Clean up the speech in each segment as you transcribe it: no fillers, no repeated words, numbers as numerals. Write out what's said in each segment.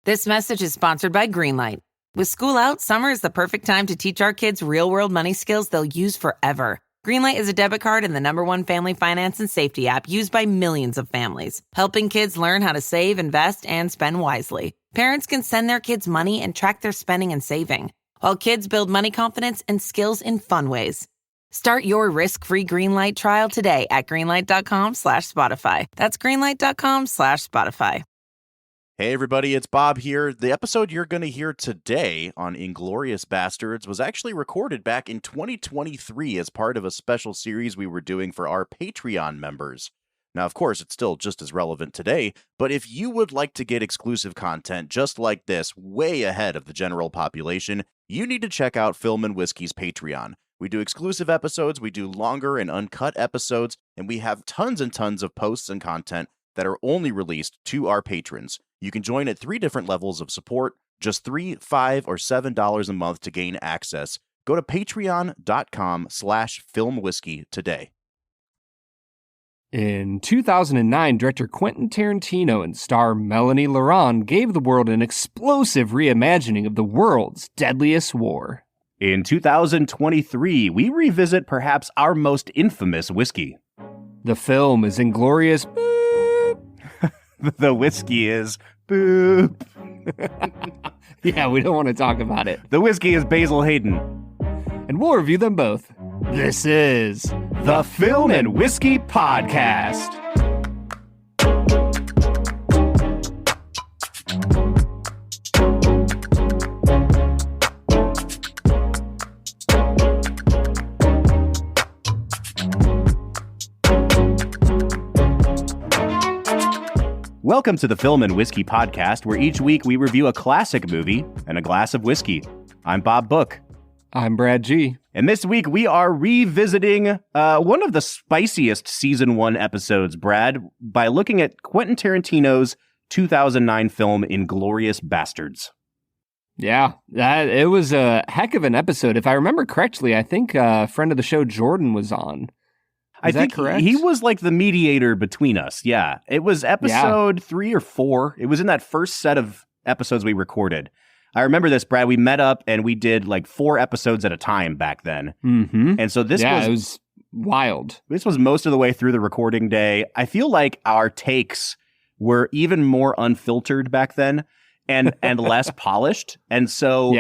This message is sponsored by Greenlight. With school out, summer is the perfect time to teach our kids real-world money skills they'll use forever. Greenlight is a debit card and the #1 family finance and safety app used by millions of families, helping kids learn how to save, invest, and spend wisely. Parents can send their kids money and track their spending and saving, while kids build money confidence and skills in fun ways. Start your risk-free Greenlight trial today at greenlight.com/Spotify. That's greenlight.com/Spotify. Hey everybody, it's Bob here. The episode you're going to hear today on Inglourious Basterds was actually recorded back in 2023 as part of a special series we were doing for our Patreon members. Now, of course, it's still just as relevant today, but if you would like to get exclusive content just like this way ahead of the general population, you need to check out Film and Whiskey's Patreon. We do exclusive episodes, we do longer and uncut episodes, and we have tons and tons of posts and content that are only released to our patrons. You can join at 3 different levels of support, just $3, $5, or $7 a month to gain access. Go to patreon.com/filmwhiskey today. In 2009, director Quentin Tarantino and star Melanie Laurent gave the world an explosive reimagining of the world's deadliest war. In 2023, we revisit perhaps our most infamous whiskey. The film is Inglourious The whiskey is boop. Yeah, we don't want to talk about it. The whiskey is Basil Hayden. And we'll review them both. This is The Film and Whiskey Podcast. Welcome to the Film and Whiskey Podcast, where each week we review a classic movie and a glass of whiskey. I'm Bob Book. I'm Brad G. And this week we are revisiting one of the spiciest Season 1 episodes, Brad, by looking at Quentin Tarantino's 2009 film Inglourious Basterds. Yeah, it was a heck of an episode. If I remember correctly, I think a friend of the show, Jordan, was on. Is that correct? He was like the mediator between us. Yeah. It was episode 3 or 4. It was in that first set of episodes we recorded. I remember this, Brad. We met up and we did like 4 episodes at a time back then. Mm-hmm. And so it was wild. This was most of the way through the recording day. I feel like our takes were even more unfiltered back then and less polished. And so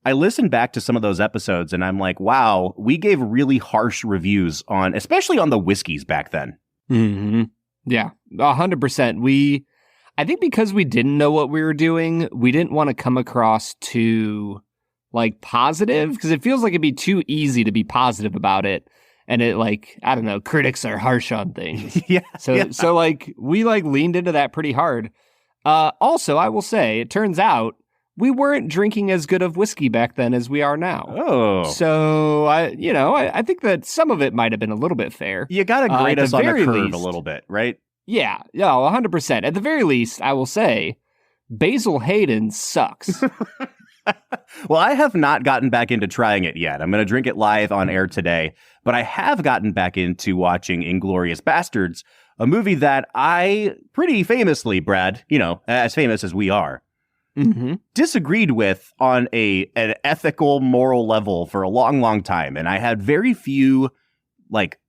I listened back to some of those episodes and I'm like, wow, we gave really harsh reviews especially on the whiskeys back then. Mm-hmm. Yeah, 100%. I think because we didn't know what we were doing, we didn't want to come across too like positive, because it feels like it'd be too easy to be positive about it. And it I don't know, critics are harsh on things. So like we leaned into that pretty hard. Also, I will say, it turns out we weren't drinking as good of whiskey back then as we are now. Oh. So, I think that some of it might have been a little bit fair. You got to grade us on the curve a little bit, right? Yeah, 100%. At the very least, I will say, Basil Hayden sucks. Well, I have not gotten back into trying it yet. I'm going to drink it live on air today. But I have gotten back into watching Inglourious Basterds, a movie that I pretty famously, Brad, as famous as we are, disagreed with on an ethical, moral level for a long, long time. And I had very few,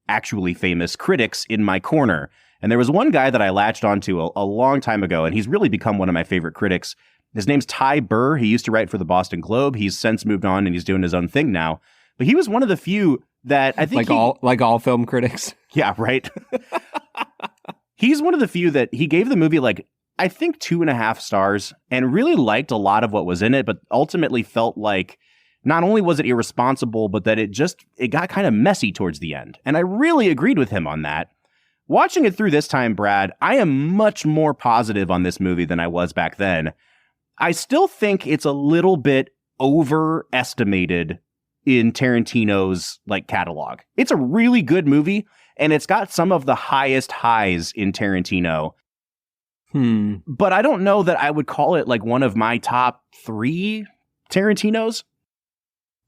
actually famous critics in my corner. And there was one guy that I latched onto a long time ago, and he's really become one of my favorite critics. His name's Ty Burr. He used to write for the Boston Globe. He's since moved on, and he's doing his own thing now. But he was one of the few that I think all film critics. Yeah, right. He's one of the few that he gave the movie I think 2.5 stars and really liked a lot of what was in it, but ultimately felt like not only was it irresponsible, but that it got kind of messy towards the end. And I really agreed with him on that. Watching it through this time, Brad, I am much more positive on this movie than I was back then. I still think it's a little bit overestimated in Tarantino's catalog. It's a really good movie, and it's got some of the highest highs in Tarantino. But I don't know that I would call it one of my top 3 Tarantinos.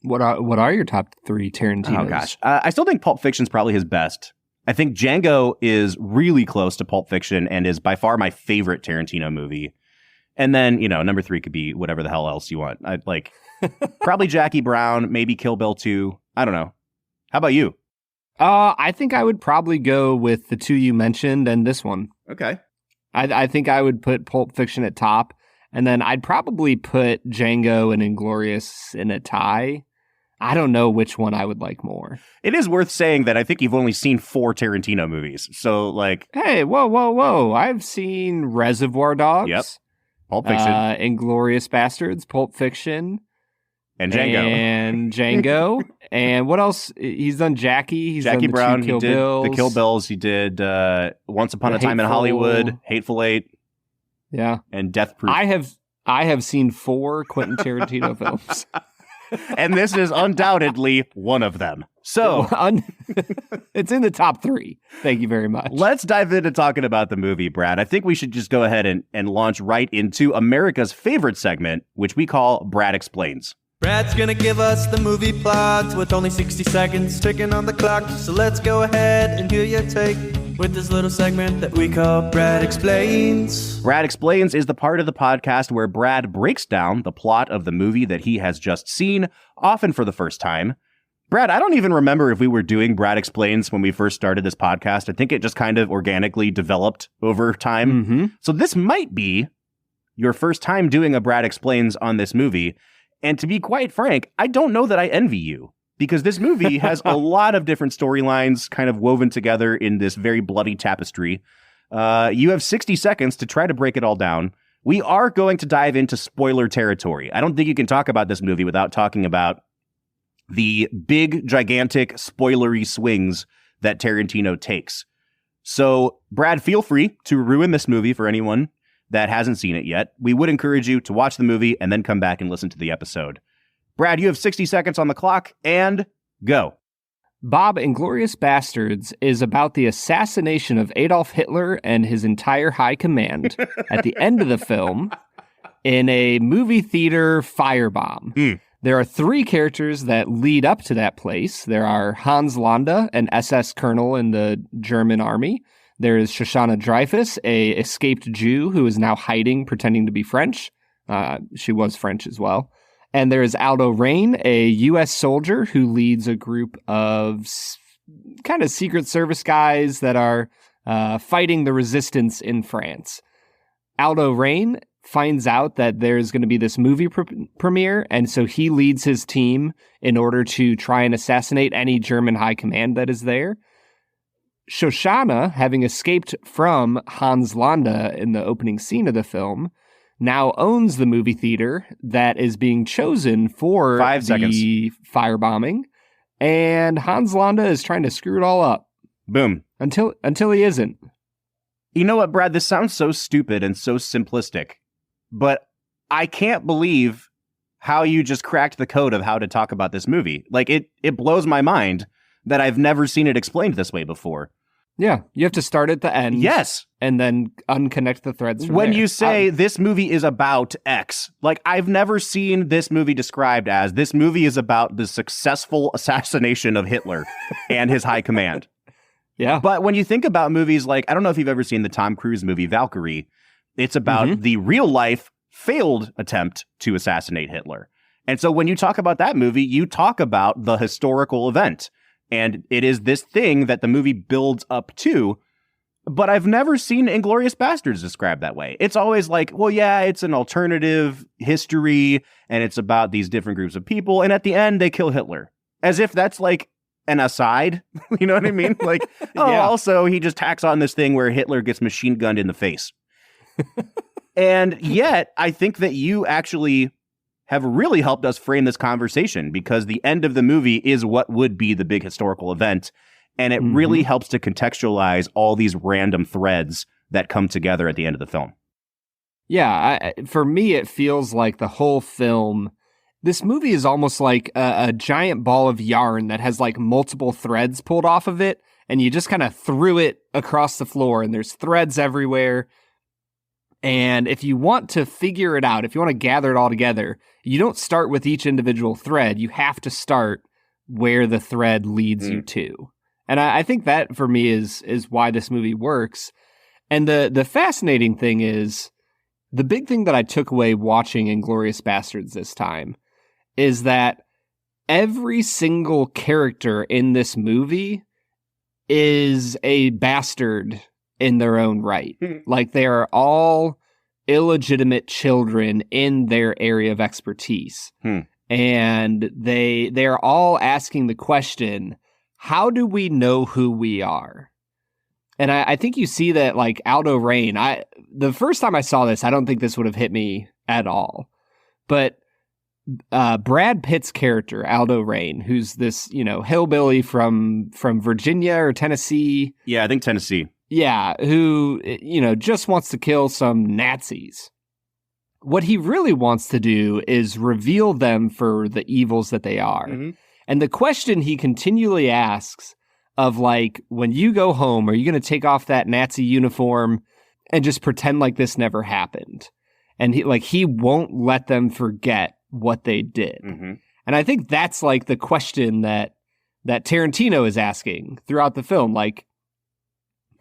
What are your top 3 Tarantinos? Oh gosh, I still think Pulp Fiction's probably his best. I think Django is really close to Pulp Fiction and is by far my favorite Tarantino movie. And then, number 3 could be whatever the hell else you want. I'd like probably Jackie Brown, maybe Kill Bill 2. I don't know. How about you? I think I would probably go with the 2 you mentioned and this one. Okay. I think I would put Pulp Fiction at top, and then I'd probably put Django and Inglourious in a tie. I don't know which one I would like more. It is worth saying that I think you've only seen 4 Tarantino movies. So, like... Hey, whoa. I've seen Reservoir Dogs. Yep. Pulp Fiction. Inglourious Basterds, Pulp Fiction. And Django. And Django. And what else? He's done Jackie. He's Jackie done Brown. Kill He did Bills. the Kill Bills. He did Once Upon a Time in Hollywood, Hateful Eight. Yeah. And Death Proof. I have seen 4 Quentin Tarantino films. And this is undoubtedly one of them. So it's in the top 3. Thank you very much. Let's dive into talking about the movie, Brad. I think we should just go ahead and launch right into America's favorite segment, which we call Brad Explains. Brad's gonna give us the movie plot with only 60 seconds ticking on the clock. So let's go ahead and hear your take with this little segment that we call Brad Explains. Brad Explains is the part of the podcast where Brad breaks down the plot of the movie that he has just seen, often for the first time. Brad, I don't even remember if we were doing Brad Explains when we first started this podcast. I think it just kind of organically developed over time. Mm-hmm. So this might be your first time doing a Brad Explains on this movie. And to be quite frank, I don't know that I envy you, because this movie has a lot of different storylines kind of woven together in this very bloody tapestry. You have 60 seconds to try to break it all down. We are going to dive into spoiler territory. I don't think you can talk about this movie without talking about the big, gigantic, spoilery swings that Tarantino takes. So, Brad, feel free to ruin this movie for anyone that hasn't seen it yet. We would encourage you to watch the movie and then come back and listen to the episode. Brad, you have 60 seconds on the clock, and go. Bob, Inglourious Basterds is about the assassination of Adolf Hitler and his entire high command at the end of the film in a movie theater firebomb. There are 3 characters that lead up to that place. There are Hans Landa, an SS colonel in the German army. There is Shoshana Dreyfus, a escaped Jew who is now hiding, pretending to be French. She was French as well. And there is Aldo Rain, a U.S. soldier who leads a group of kind of Secret Service guys that are fighting the resistance in France. Aldo Rain finds out that there's going to be this movie premiere, and so he leads his team in order to try and assassinate any German high command that is there. Shoshana, having escaped from Hans Landa in the opening scene of the film, now owns the movie theater that is being chosen for 5 seconds. The firebombing, and Hans Landa is trying to screw it all up. Boom. Until he isn't. You know what, Brad? This sounds so stupid and so simplistic, but I can't believe how you just cracked the code of how to talk about this movie. Like, it blows my mind that I've never seen it explained this way before. Yeah, you have to start at the end. Yes. And then unconnect the threads from when there. You say this movie is about X, like, I've never seen this movie described as this movie is about the successful assassination of Hitler and his high command. Yeah. But when you think about movies like, I don't know if you've ever seen the Tom Cruise movie Valkyrie, it's about the real life failed attempt to assassinate Hitler. And so when you talk about that movie, you talk about the historical event. And it is this thing that the movie builds up to. But I've never seen Inglourious Basterds described that way. It's always like, well, yeah, it's an alternative history, and it's about these different groups of people. And at the end, they kill Hitler. As if that's like an aside. You know what I mean? Like, also, he just tacks on this thing where Hitler gets machine gunned in the face. And yet, I think that you actually have really helped us frame this conversation, because the end of the movie is what would be the big historical event. And it really helps to contextualize all these random threads that come together at the end of the film. Yeah, for me, it feels like the whole film, this movie is almost like a giant ball of yarn that has like multiple threads pulled off of it. And you just kind of threw it across the floor, and there's threads everywhere. And if you want to figure it out, if you want to gather it all together, you don't start with each individual thread. You have to start where the thread leads you to. And I think that, for me, is why this movie works. And the fascinating thing is, the big thing that I took away watching Inglourious Basterds this time is that every single character in this movie is a bastard in their own right. Like, they are all illegitimate children in their area of expertise. And they are all asking the question, how do we know who we are? And I think you see that, like, Aldo Rain. The first time I saw this, I don't think this would have hit me at all. But Brad Pitt's character, Aldo Rain, who's this, hillbilly from Virginia or Tennessee. Yeah, I think Tennessee. Yeah, who, just wants to kill some Nazis. What he really wants to do is reveal them for the evils that they are. And the question he continually asks of, like, when you go home, are you going to take off that Nazi uniform and just pretend like this never happened? And he won't let them forget what they did. And I think that's, like, the question that Tarantino is asking throughout the film. Like,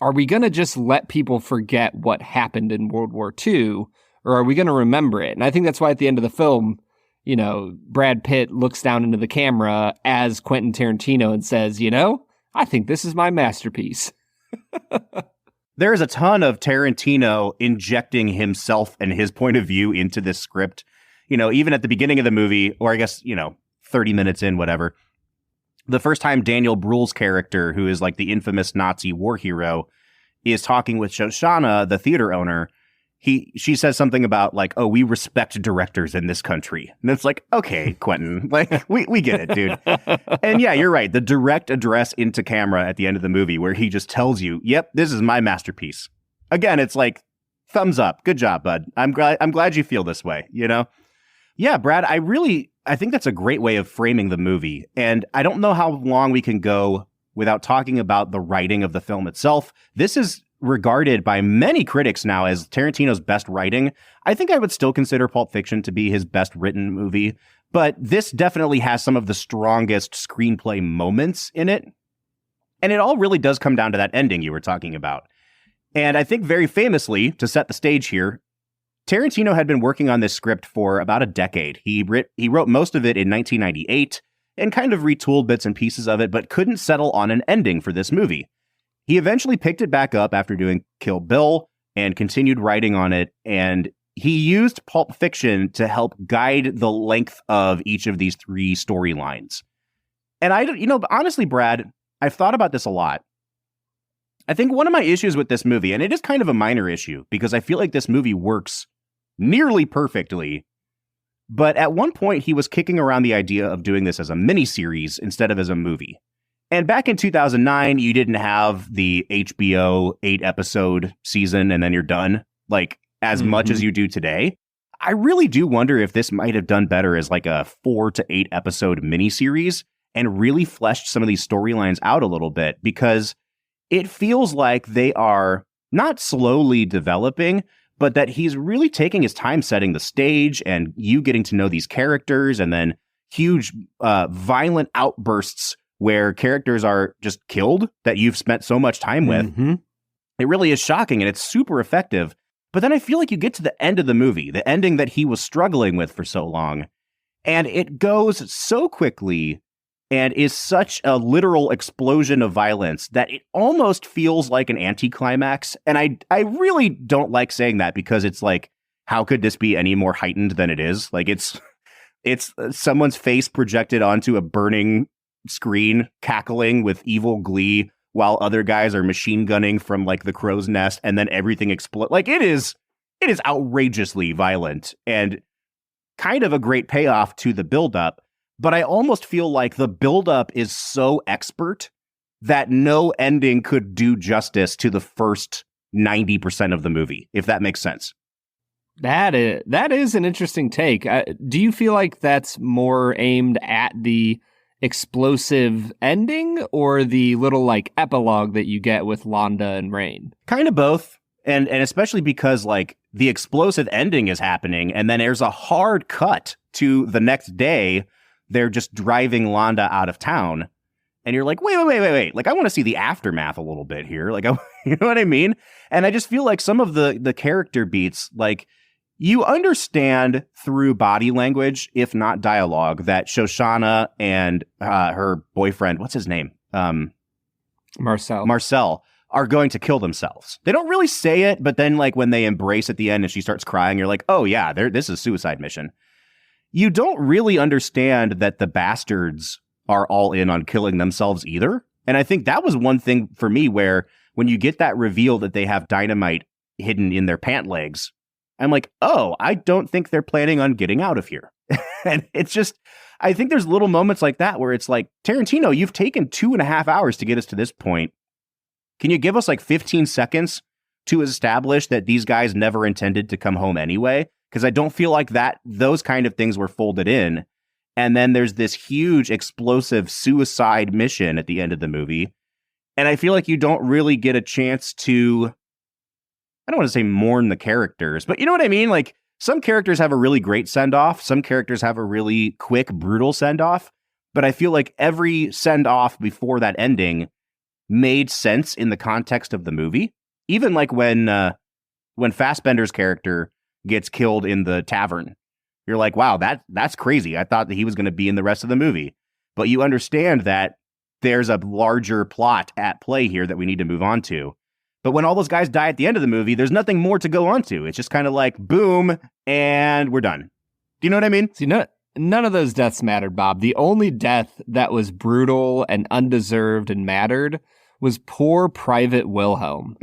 are we going to just let people forget what happened in World War II, or are we going to remember it? And I think that's why at the end of the film, Brad Pitt looks down into the camera as Quentin Tarantino and says, I think this is my masterpiece. There is a ton of Tarantino injecting himself and his point of view into this script. Even at the beginning of the movie, or I guess, 30 minutes in, whatever. The first time Daniel Bruhl's character, who is like the infamous Nazi war hero, is talking with Shoshana, the theater owner, she says something about, like, oh, we respect directors in this country. And it's like, okay, Quentin, like, we get it, dude. And yeah, you're right. The direct address into camera at the end of the movie where he just tells you, yep, this is my masterpiece. Again, it's like, thumbs up. Good job, bud. I'm glad you feel this way, Yeah, Brad, I think that's a great way of framing the movie. And I don't know how long we can go without talking about the writing of the film itself. This is regarded by many critics now as Tarantino's best writing. I think I would still consider Pulp Fiction to be his best written movie, but this definitely has some of the strongest screenplay moments in it. And it all really does come down to that ending you were talking about. And I think very famously, to set the stage here, Tarantino had been working on this script for about a decade. He wrote most of it in 1998 and kind of retooled bits and pieces of it, but couldn't settle on an ending for this movie. He eventually picked it back up after doing Kill Bill and continued writing on it, and he used Pulp Fiction to help guide the length of each of these three storylines. And honestly, Brad, I've thought about this a lot. I think one of my issues with this movie, and it is kind of a minor issue, because I feel like this movie works nearly perfectly, but at one point he was kicking around the idea of doing this as a miniseries instead of as a movie. And back in 2009, you didn't have the HBO 8-episode season and then you're done, like, as much as you do today. I really do wonder if this might have done better as like a 4 to 8 episode miniseries and really fleshed some of these storylines out a little bit, because it feels like they are not slowly developing, but that he's really taking his time setting the stage and you getting to know these characters, and then huge violent outbursts where characters are just killed that you've spent so much time with. It really is shocking, and it's super effective. But then I feel like you get to the end of the movie, the ending that he was struggling with for so long, and it goes so quickly and is such a literal explosion of violence that it almost feels like an anticlimax. And I really don't like saying that, because it's like, how could this be any more heightened than it is? Like, it's someone's face projected onto a burning screen, cackling with evil glee, while other guys are machine gunning from like the crow's nest, and then everything explodes. Like, it is outrageously violent and kind of a great payoff to the buildup. But I almost feel like the buildup is so expert that no ending could do justice to the first 90% of the movie, if that makes sense. That is an interesting take. Do you feel like that's more aimed at the explosive ending or the little like epilogue that you get with Londa and Rain? Kind of both. And especially because like the explosive ending is happening, and then there's a hard cut to the next day. They're just driving Londa out of town. And you're like, wait. Like, I want to see the aftermath a little bit here. Like, you know what I mean? And I just feel like some of the character beats, like, you understand through body language, if not dialogue, that Shoshana and her boyfriend, what's his name? Marcel are going to kill themselves. They don't really say it, but then like when they embrace at the end and she starts crying, you're like, oh yeah, this is a suicide mission. You don't really understand that the bastards are all in on killing themselves either. And I think that was one thing for me where when you get that reveal that they have dynamite hidden in their pant legs, I'm like, oh, I don't think they're planning on getting out of here. And it's just, I think there's little moments like that where it's like, Tarantino, you've taken 2.5 hours to get us to this point. Can you give us like 15 seconds to establish that these guys never intended to come home anyway? Because I don't feel like those kind of things were folded in. And then there's this huge explosive suicide mission at the end of the movie. And I feel like you don't really get a chance to, I don't want to say mourn the characters, but you know what I mean? Like some characters have a really great send-off. Some characters have a really quick, brutal send-off. But I feel like every send-off before that ending made sense in the context of the movie. Even like when Fassbender's character gets killed in the tavern, you're like, wow, that's crazy. I thought that he was going to be in the rest of the movie. But you understand that there's a larger plot at play here that we need to move on to. But when all those guys die at the end of the movie, there's nothing more to go on to. It's just kind of like, boom, and we're done. Do you know what I mean? See, none of those deaths mattered, Bob. The only death that was brutal and undeserved and mattered was poor Private Wilhelm.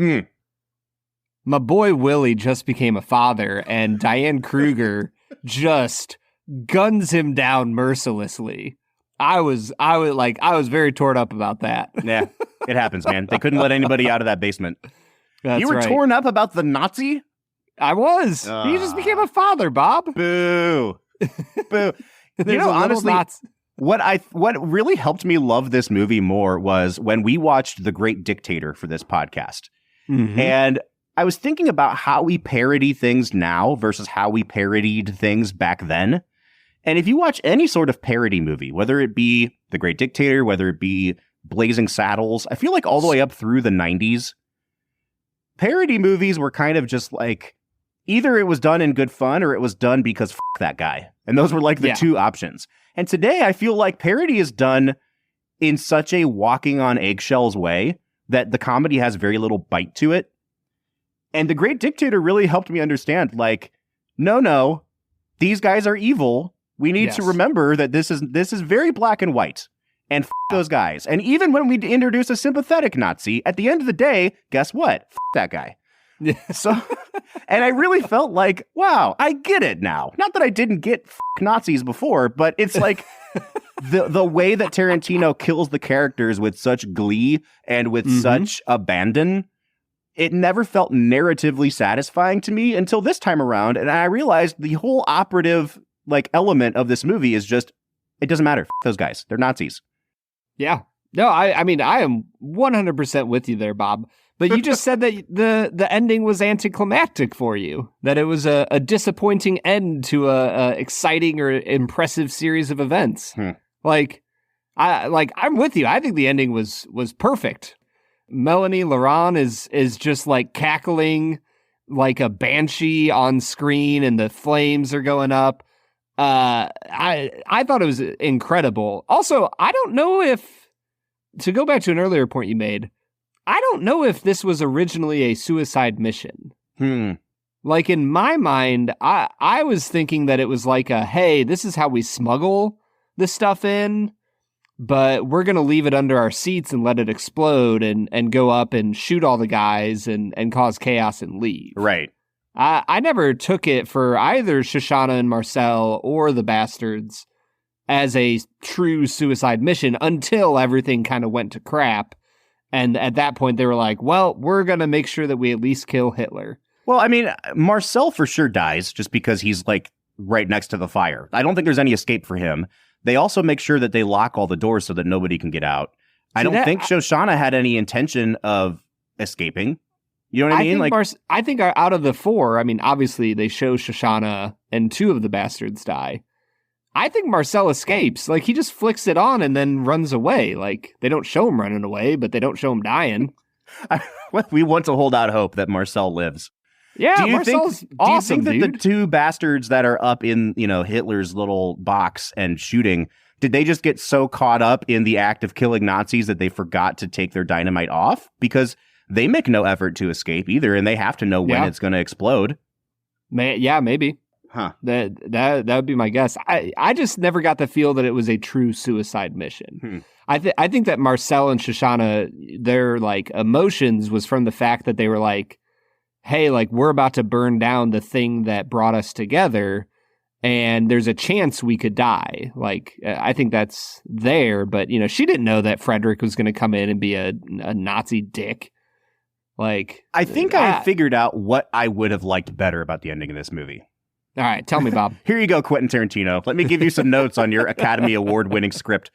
My boy Willie just became a father, and Diane Kruger just guns him down mercilessly. I was very torn up about that. Yeah, it happens, man. They couldn't let anybody out of that basement. That's you were right. torn up about the Nazi? I was. He just became a father, Bob. Boo. Boo. You know, honestly, what really helped me love this movie more was when we watched The Great Dictator for this podcast. Mm-hmm. And I was thinking about how we parody things now versus how we parodied things back then. And if you watch any sort of parody movie, whether it be The Great Dictator, whether it be Blazing Saddles, I feel like all the way up through the 90s, parody movies were kind of just like, either it was done in good fun or it was done because f*** that guy. And those were like the two options. And today I feel like parody is done in such a walking on eggshells way that the comedy has very little bite to it. And The Great Dictator really helped me understand, like, no, these guys are evil. We need to remember that this is very black and white, and those guys. And even when we introduce a sympathetic Nazi, at the end of the day, guess what? That guy. So, and I really felt like, wow, I get it now. Not that I didn't get Nazis before, but it's like the way that Tarantino kills the characters with such glee and with such abandon. It never felt narratively satisfying to me until this time around. And I realized the whole operative element of this movie is just, it doesn't matter. Those guys, they're Nazis. Yeah. No, I mean, I am 100% with you there, Bob. But you just said that the ending was anticlimactic for you, that it was a disappointing end to a exciting or impressive series of events. I'm with you. I think the ending was perfect. Melanie Laurent is just like cackling like a banshee on screen, and the flames are going up. I thought it was incredible. Also, I don't know if, to go back to an earlier point you made, I don't know if this was originally a suicide mission. Like in my mind, I was thinking that it was like hey, this is how we smuggle this stuff in, but we're going to leave it under our seats and let it explode and go up and shoot all the guys and cause chaos and leave. Right. I never took it for either Shoshana and Marcel or the Bastards as a true suicide mission until everything kind of went to crap. And at that point, they were like, well, we're going to make sure that we at least kill Hitler. Well, I mean, Marcel for sure dies just because he's like right next to the fire. I don't think there's any escape for him. They also make sure that they lock all the doors so that nobody can get out. I don't think Shoshana had any intention of escaping. You know what I mean? I think out of the four, I mean, obviously they show Shoshana and two of the Bastards die. I think Marcel escapes. Like, he just flicks it on and then runs away. Like, they don't show him running away, but they don't show him dying. We want to hold out hope that Marcel lives. Yeah, do you Marcel's think, awesome, do you think that dude. the two bastards that are up in, Hitler's little box and shooting, did they just get so caught up in the act of killing Nazis that they forgot to take their dynamite off? Because they make no effort to escape either, and they have to know when it's going to explode. Maybe. Huh. That would be my guess. I just never got the feel that it was a true suicide mission. I think that Marcel and Shoshana, their like emotions was from the fact that they were like, hey, like we're about to burn down the thing that brought us together, and there's a chance we could die. Like I think that's there, but she didn't know that Frederick was going to come in and be a Nazi dick. Like I think I figured out what I would have liked better about the ending of this movie. All right, tell me, Bob. Here you go, Quentin Tarantino. Let me give you some notes on your Academy Award-winning script.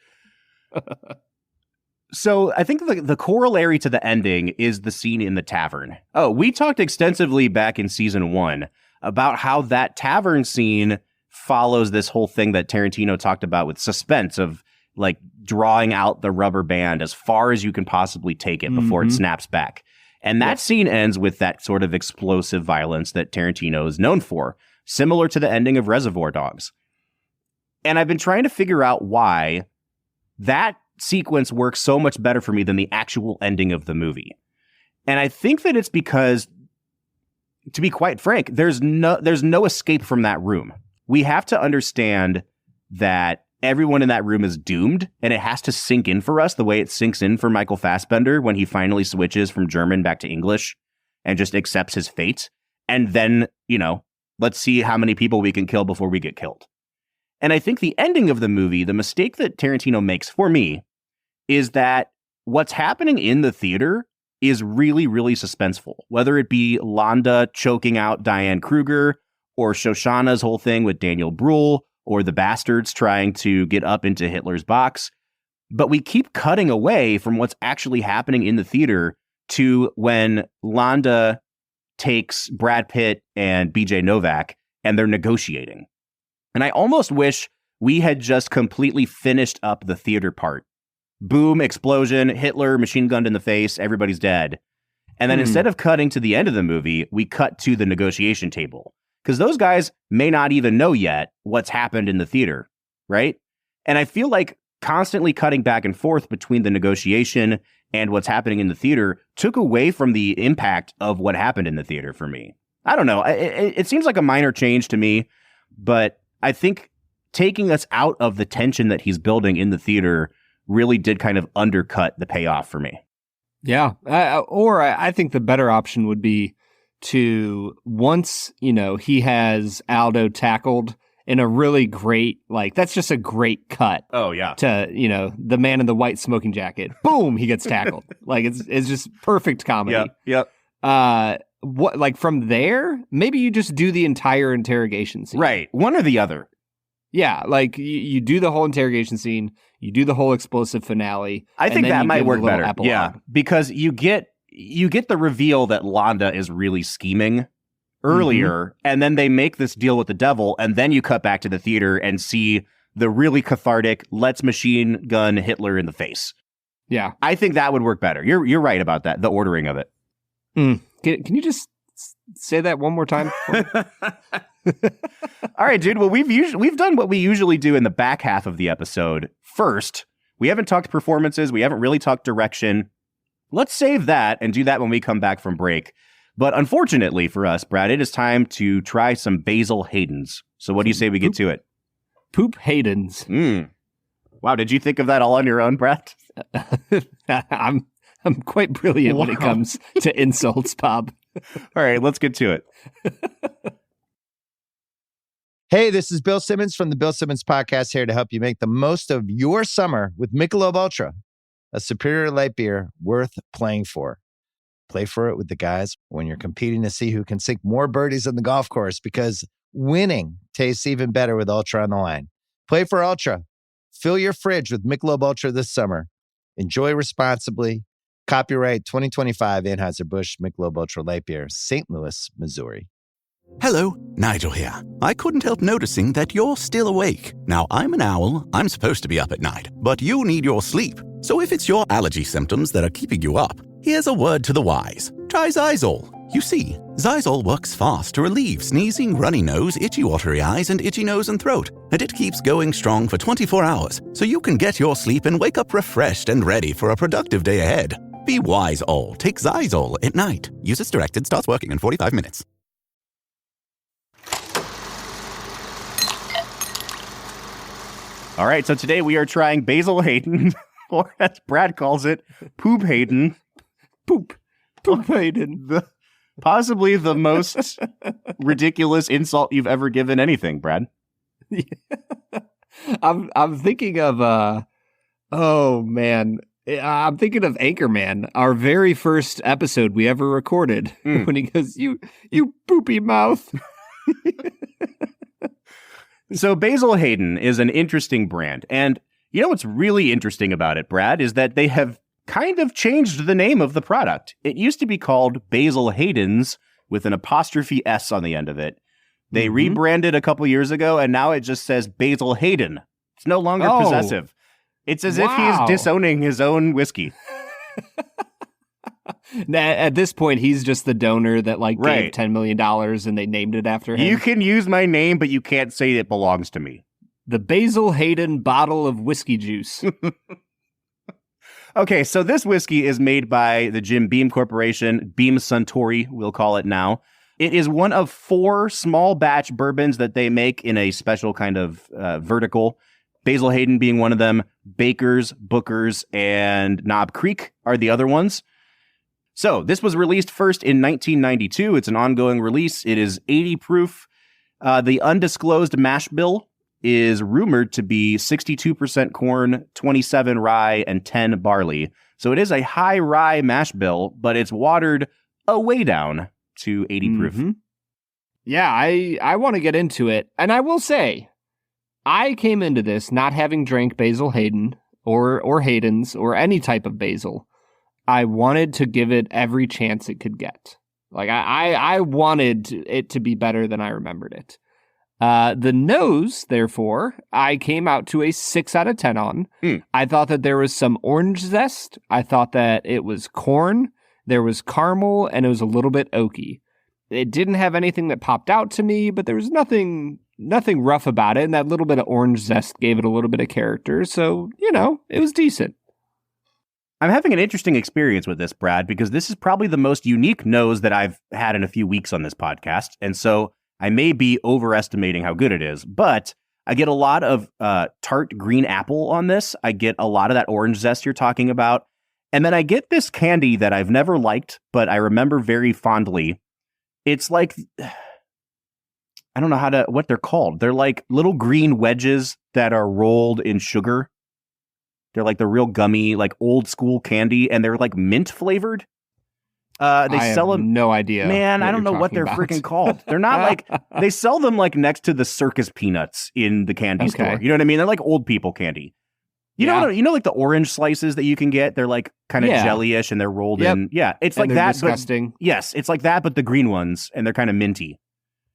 So I think the corollary to the ending is the scene in the tavern. Oh, we talked extensively back in season 1 about how that tavern scene follows this whole thing that Tarantino talked about with suspense of like drawing out the rubber band as far as you can possibly take it before it snaps back. And that scene ends with that sort of explosive violence that Tarantino is known for, similar to the ending of Reservoir Dogs. And I've been trying to figure out why that sequence works so much better for me than the actual ending of the movie. And I think that it's because, to be quite frank, there's no escape from that room. We have to understand that everyone in that room is doomed, and it has to sink in for us the way it sinks in for Michael Fassbender when he finally switches from German back to English and just accepts his fate. And then, let's see how many people we can kill before we get killed. And I think the ending of the movie, the mistake that Tarantino makes for me, is that what's happening in the theater is really, really suspenseful. Whether it be Londa choking out Diane Kruger, or Shoshana's whole thing with Daniel Bruhl, or the bastards trying to get up into Hitler's box. But we keep cutting away from what's actually happening in the theater to when Londa takes Brad Pitt and BJ Novak and they're negotiating. And I almost wish we had just completely finished up the theater part. Boom, explosion, Hitler machine gunned in the face, everybody's dead. And then instead of cutting to the end of the movie, we cut to the negotiation table. Because those guys may not even know yet what's happened in the theater, right? And I feel like constantly cutting back and forth between the negotiation and what's happening in the theater took away from the impact of what happened in the theater for me. I don't know. It seems like a minor change to me, but I think taking us out of the tension that he's building in the theater really did kind of undercut the payoff for me. Yeah. I think the better option would be to once, he has Aldo tackled in a really great, that's just a great cut. Oh, yeah. To, the man in the white smoking jacket. Boom, he gets tackled. It's just perfect comedy. Yep. From there, maybe you just do the entire interrogation scene. Right. One or the other. Yeah, you do the whole interrogation scene, you do the whole explosive finale. I think that might work better. Epilogue. Yeah, because you get the reveal that Londa is really scheming earlier, and then they make this deal with the devil, and then you cut back to the theater and see the really cathartic, let's machine gun Hitler in the face. Yeah. I think that would work better. You're right about that, the ordering of it. Can you just say that one more time? All right, dude. Well, we've done what we usually do in the back half of the episode. First, we haven't talked performances. We haven't really talked direction. Let's save that and do that when we come back from break. But unfortunately for us, Brad, it is time to try some Basil Hayden's. So what do you say we get to it? Poop Hayden's. Wow, did you think of that all on your own, Brad? I'm quite brilliant when it comes to insults, Bob. All right, let's get to it. Hey, this is Bill Simmons from the Bill Simmons Podcast, here to help you make the most of your summer with Michelob Ultra, a superior light beer worth playing for. Play for it with the guys when you're competing to see who can sink more birdies on the golf course, because winning tastes even better with Ultra on the line. Play for Ultra. Fill your fridge with Michelob Ultra this summer. Enjoy responsibly. Copyright 2025 Anheuser-Busch Michelob Ultra Light Beer, St. Louis, Missouri. Hello, Nigel here. I couldn't help noticing that you're still awake. Now, I'm an owl. I'm supposed to be up at night. But you need your sleep. So if it's your allergy symptoms that are keeping you up, here's a word to the wise. Try Zysol. You see, Xyzal works fast to relieve sneezing, runny nose, itchy watery eyes, and itchy nose and throat. And it keeps going strong for 24 hours, so you can get your sleep and wake up refreshed and ready for a productive day ahead. Be wise all. Take Xyzal at night. Use as directed. Starts working in 45 minutes. All right, so today we are trying Basil Hayden, or as Brad calls it, Poop Hayden. Poop Hayden. Possibly the most ridiculous insult you've ever given anything, Brad. Yeah. I'm thinking of oh man. I'm thinking of Anchorman, our very first episode we ever recorded, when he goes, you poopy mouth. So Basil Hayden is an interesting brand. And you know what's really interesting about it, Brad, is that they have kind of changed the name of the product. It used to be called Basil Hayden's with an apostrophe S on the end of it. They rebranded a couple years ago, and now it just says Basil Hayden. It's no longer possessive. It's as if he's disowning his own whiskey. At this point, he's just the donor that gave $10 million and they named it after him. You can use my name, but you can't say it belongs to me. The Basil Hayden bottle of whiskey juice. Okay, so this whiskey is made by the Jim Beam Corporation, Beam Suntory, we'll call it now. It is one of 4 small batch bourbons that they make in a special kind of vertical. Basil Hayden being one of them, Baker's, Booker's, and Knob Creek are the other ones. So this was released first in 1992. It's an ongoing release. It is 80 proof. The undisclosed mash bill is rumored to be 62% corn, 27 rye, and 10 barley. So it is a high rye mash bill, but it's watered way down to 80 proof. Yeah, I want to get into it. And I will say, I came into this not having drank Basil Hayden or Hayden's or any type of basil. I wanted to give it every chance it could get. I wanted it to be better than I remembered it. The nose, therefore, I came out to a 6 out of 10 on. I thought that there was some orange zest. I thought that it was corn. There was caramel, and it was a little bit oaky. It didn't have anything that popped out to me, but there was nothing rough about it, and that little bit of orange zest gave it a little bit of character. So, it was decent. I'm having an interesting experience with this, Brad, because this is probably the most unique nose that I've had in a few weeks on this podcast. And so I may be overestimating how good it is, but I get a lot of tart green apple on this. I get a lot of that orange zest you're talking about. And then I get this candy that I've never liked, but I remember very fondly. It's like, I don't know what they're called. They're like little green wedges that are rolled in sugar. They're like the real gummy, like old school candy, and they're like mint flavored. They sell them. No idea. Man, I don't know what they're freaking called. They're not like, they sell them like next to the circus peanuts in the candy store. You know what I mean? They're like old people candy. You know, like the orange slices that you can get. They're like kind of jellyish and they're rolled in. Yeah, it's like that. Disgusting. But, yes, it's like that, but the green ones, and they're kind of minty.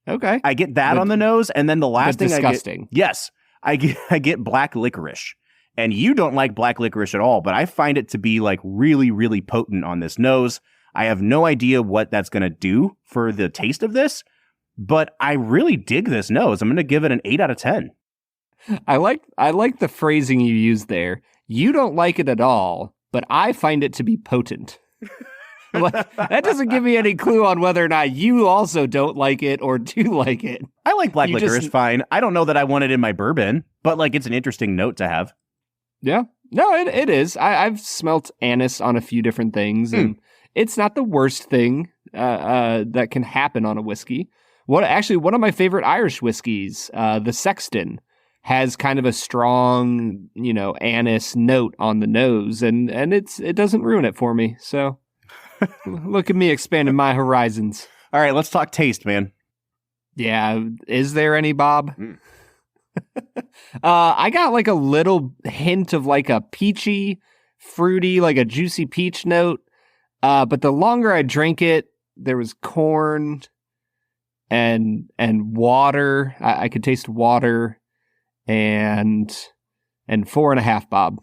Okay, I get that on the nose, and then the last thing disgusting. I get. Yes, I get black licorice. And you don't like black licorice at all, but I find it to be like really, really potent on this nose. I have no idea what that's going to do for the taste of this, but I really dig this nose. I'm going to give it an 8 out of 10. I like the phrasing you used there. You don't like it at all, but I find it to be potent. That doesn't give me any clue on whether or not you also don't like it or do like it. I like black licorice fine. I don't know that I want it in my bourbon, but like it's an interesting note to have. Yeah. No, it is. I've smelt anise on a few different things, and it's not the worst thing that can happen on a whiskey. One of my favorite Irish whiskeys, the Sexton, has kind of a strong, anise note on the nose, and it doesn't ruin it for me. So look at me expanding my horizons. All right, let's talk taste, man. Yeah. Is there any, Bob? I got like a little hint of like a peachy, fruity, like a juicy peach note. But the longer I drank it, there was corn and water. I could taste water and 4.5, Bob.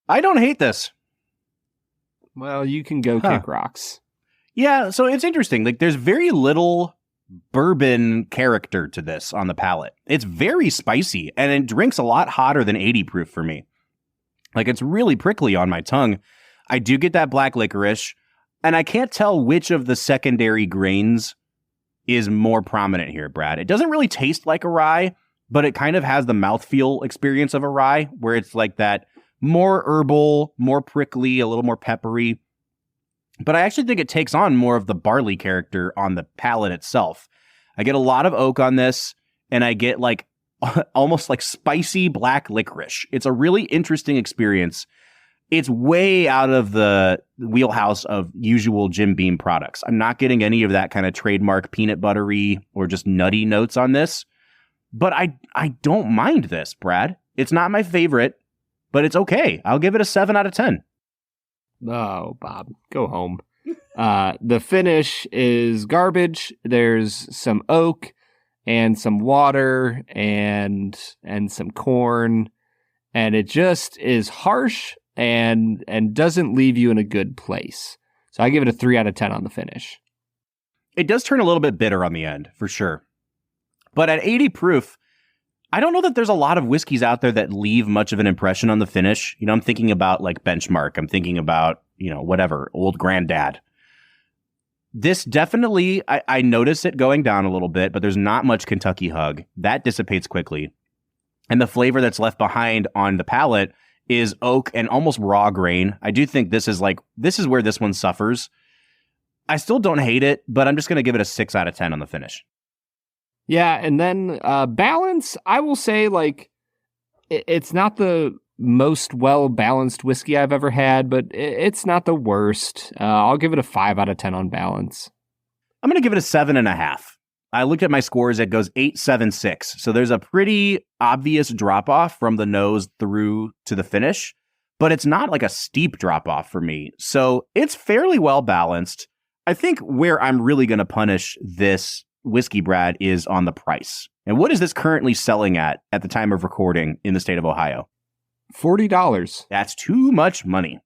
I don't hate this. Well, you can go kick rocks. Yeah, so it's interesting. Like, there's very little bourbon character to this on the palate. It's very spicy, and it drinks a lot hotter than 80 proof for me. Like, it's really prickly on my tongue. I do get that black licorice, and I can't tell which of the secondary grains is more prominent here, Brad. It doesn't really taste like a rye, but it kind of has the mouthfeel experience of a rye, where it's like that more herbal, more prickly, a little more peppery. But I actually think it takes on more of the barley character on the palate itself. I get a lot of oak on this, and I get like almost like spicy black licorice. It's a really interesting experience. It's way out of the wheelhouse of usual Jim Beam products. I'm not getting any of that kind of trademark peanut buttery or just nutty notes on this. But I don't mind this, Brad. It's not my favorite, but it's okay. I'll give it a 7 out of 10. Oh, Bob, go home. The finish is garbage. There's some oak and some water and some corn, and it just is harsh and doesn't leave you in a good place. So I give it a 3 out of 10 on the finish. It does turn a little bit bitter on the end, for sure. But at 80 proof, I don't know that there's a lot of whiskeys out there that leave much of an impression on the finish. You know, I'm thinking about like Benchmark. I'm thinking about, whatever, Old Granddad. This definitely, I notice it going down a little bit, but there's not much Kentucky hug. That dissipates quickly. And the flavor that's left behind on the palate is oak and almost raw grain. I do think this is where this one suffers. I still don't hate it, but I'm just going to give it a 6 out of 10 on the finish. Yeah, and then balance, I will say, like, it's not the most well-balanced whiskey I've ever had, but it's not the worst. I'll give it a 5 out of 10 on balance. I'm going to give it a 7.5. I looked at my scores. It goes 8, 7, 6. So there's a pretty obvious drop-off from the nose through to the finish, but it's not like a steep drop-off for me. So it's fairly well-balanced. I think where I'm really going to punish this whiskey, Brad, is on the price. And what is this currently selling at the time of recording in the state of Ohio? $40. That's too much money.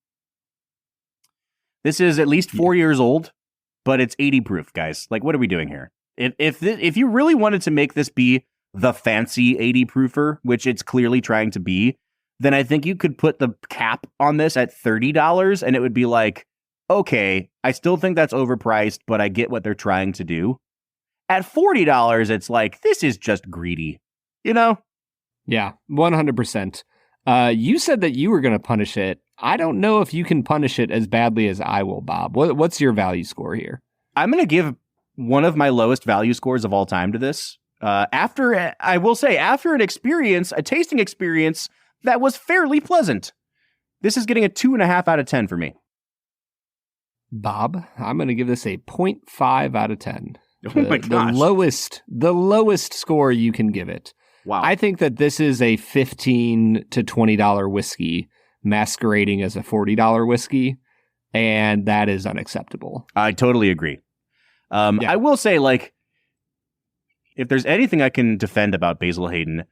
This is at least 4 years old, but it's 80 proof, guys. Like, what are we doing here? If you really wanted to make this be the fancy 80 proofer, which it's clearly trying to be, then I think you could put the cap on this at $30, and it would be like, okay, I still think that's overpriced, but I get what they're trying to do. At $40, it's like, this is just greedy, you know? Yeah, 100%. You said that you were going to punish it. I don't know if you can punish it as badly as I will, Bob. What's your value score here? I'm going to give one of my lowest value scores of all time to this. After an experience, a tasting experience that was fairly pleasant. This is getting a 2.5 out of 10 for me. Bob, I'm going to give this a 0.5 out of 10. Oh my gosh. The lowest score you can give it. Wow. I think that this is a $15 to $20 whiskey masquerading as a $40 whiskey, and that is unacceptable. I totally agree. Yeah. I will say, like, if there's anything I can defend about Basil Hayden,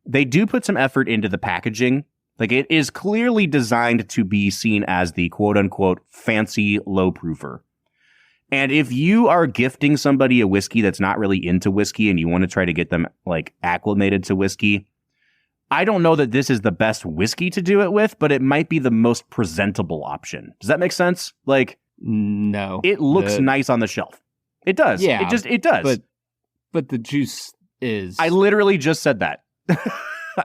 they do put some effort into the packaging. Like, it is clearly designed to be seen as the quote-unquote fancy low proofer. And if you are gifting somebody a whiskey that's not really into whiskey and you want to try to get them, like, acclimated to whiskey, I don't know that this is the best whiskey to do it with, but it might be the most presentable option. Does that make sense? Like, no. It looks nice on the shelf. It does. Yeah. It does. But the juice is... I literally just said that.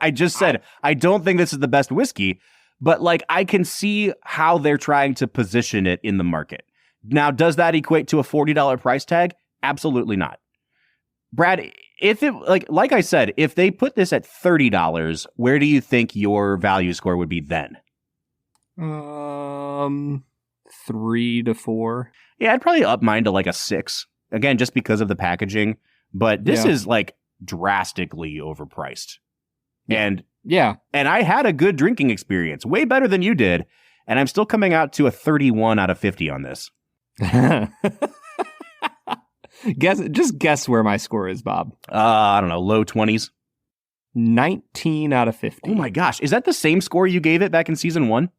I just said, I don't think this is the best whiskey, but, like, I can see how they're trying to position it in the market. Now, does that equate to a $40 price tag? Absolutely not. Brad, if it, like I said, if they put this at $30, where do you think your value score would be then? 3 to 4. Yeah, I'd probably up mine to like a 6. Again, just because of the packaging. But this is like drastically overpriced. And I had a good drinking experience, way better than you did. And I'm still coming out to a 31 out of 50 on this. Guess where my score is, Bob. I don't know, low 20s. 19 out of 50. Oh my gosh, is that the same score you gave it back in season 1?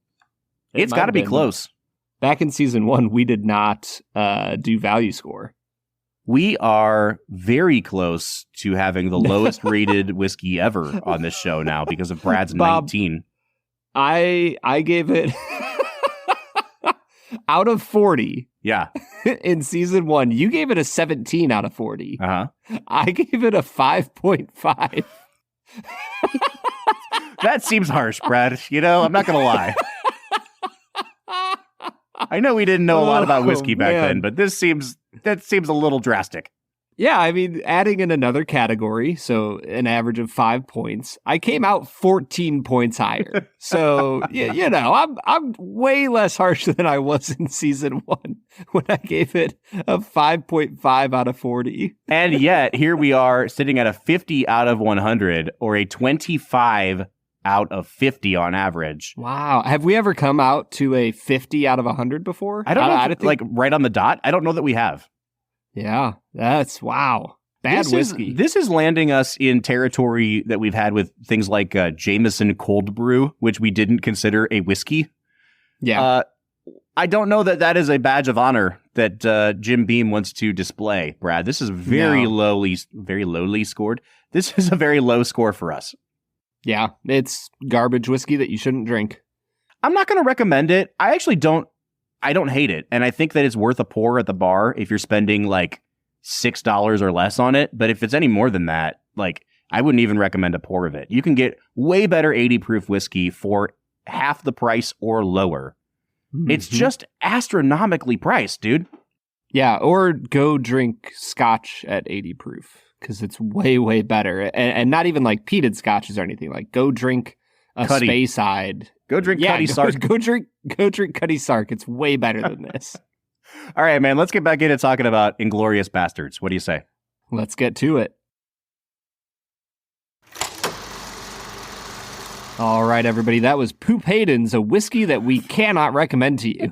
It's got to be close. back in season 1, we did not do value score. We are very close to having the lowest rated whiskey ever on this show now because of Brad's Bob, 19. I gave it out of 40. Yeah. In season 1, you gave it a 17 out of 40. Uh-huh. I gave it a 5.5. That seems harsh, Brad. You know, I'm not going to lie. I know we didn't know a lot about whiskey back then, but that seems a little drastic. Yeah, I mean, adding in another category, so an average of 5 points, I came out 14 points higher. So, you know, I'm way less harsh than I was in season 1 when I gave it a 5.5 out of 40. And yet, here we are sitting at a 50 out of 100 or a 25 out of 50 on average. Wow. Have we ever come out to a 50 out of 100 before? I don't know, like right on the dot. I don't know that we have. Yeah, that's wow. Bad whiskey. This is landing us in territory that we've had with things like Jameson Cold Brew, which we didn't consider a whiskey. Yeah. I don't know that is a badge of honor that Jim Beam wants to display, Brad. This is very lowly scored. This is a very low score for us. Yeah, it's garbage whiskey that you shouldn't drink. I'm not going to recommend it. I actually don't hate it. And I think that it's worth a pour at the bar if you're spending like $6 or less on it. But if it's any more than that, like I wouldn't even recommend a pour of it. You can get way better 80 proof whiskey for half the price or lower. Mm-hmm. It's just astronomically priced, dude. Yeah, or go drink scotch at 80 proof because it's way, way better. And not even like peated scotches or anything. Like go drink a Cuddy. Speyside. Go drink Cuddy Sark. Go drink Cuddy Sark. It's way better than this. All right, man. Let's get back into talking about Inglourious Basterds. What do you say? Let's get to it. All right, everybody. That was Poop Hayden's, a whiskey that we cannot recommend to you.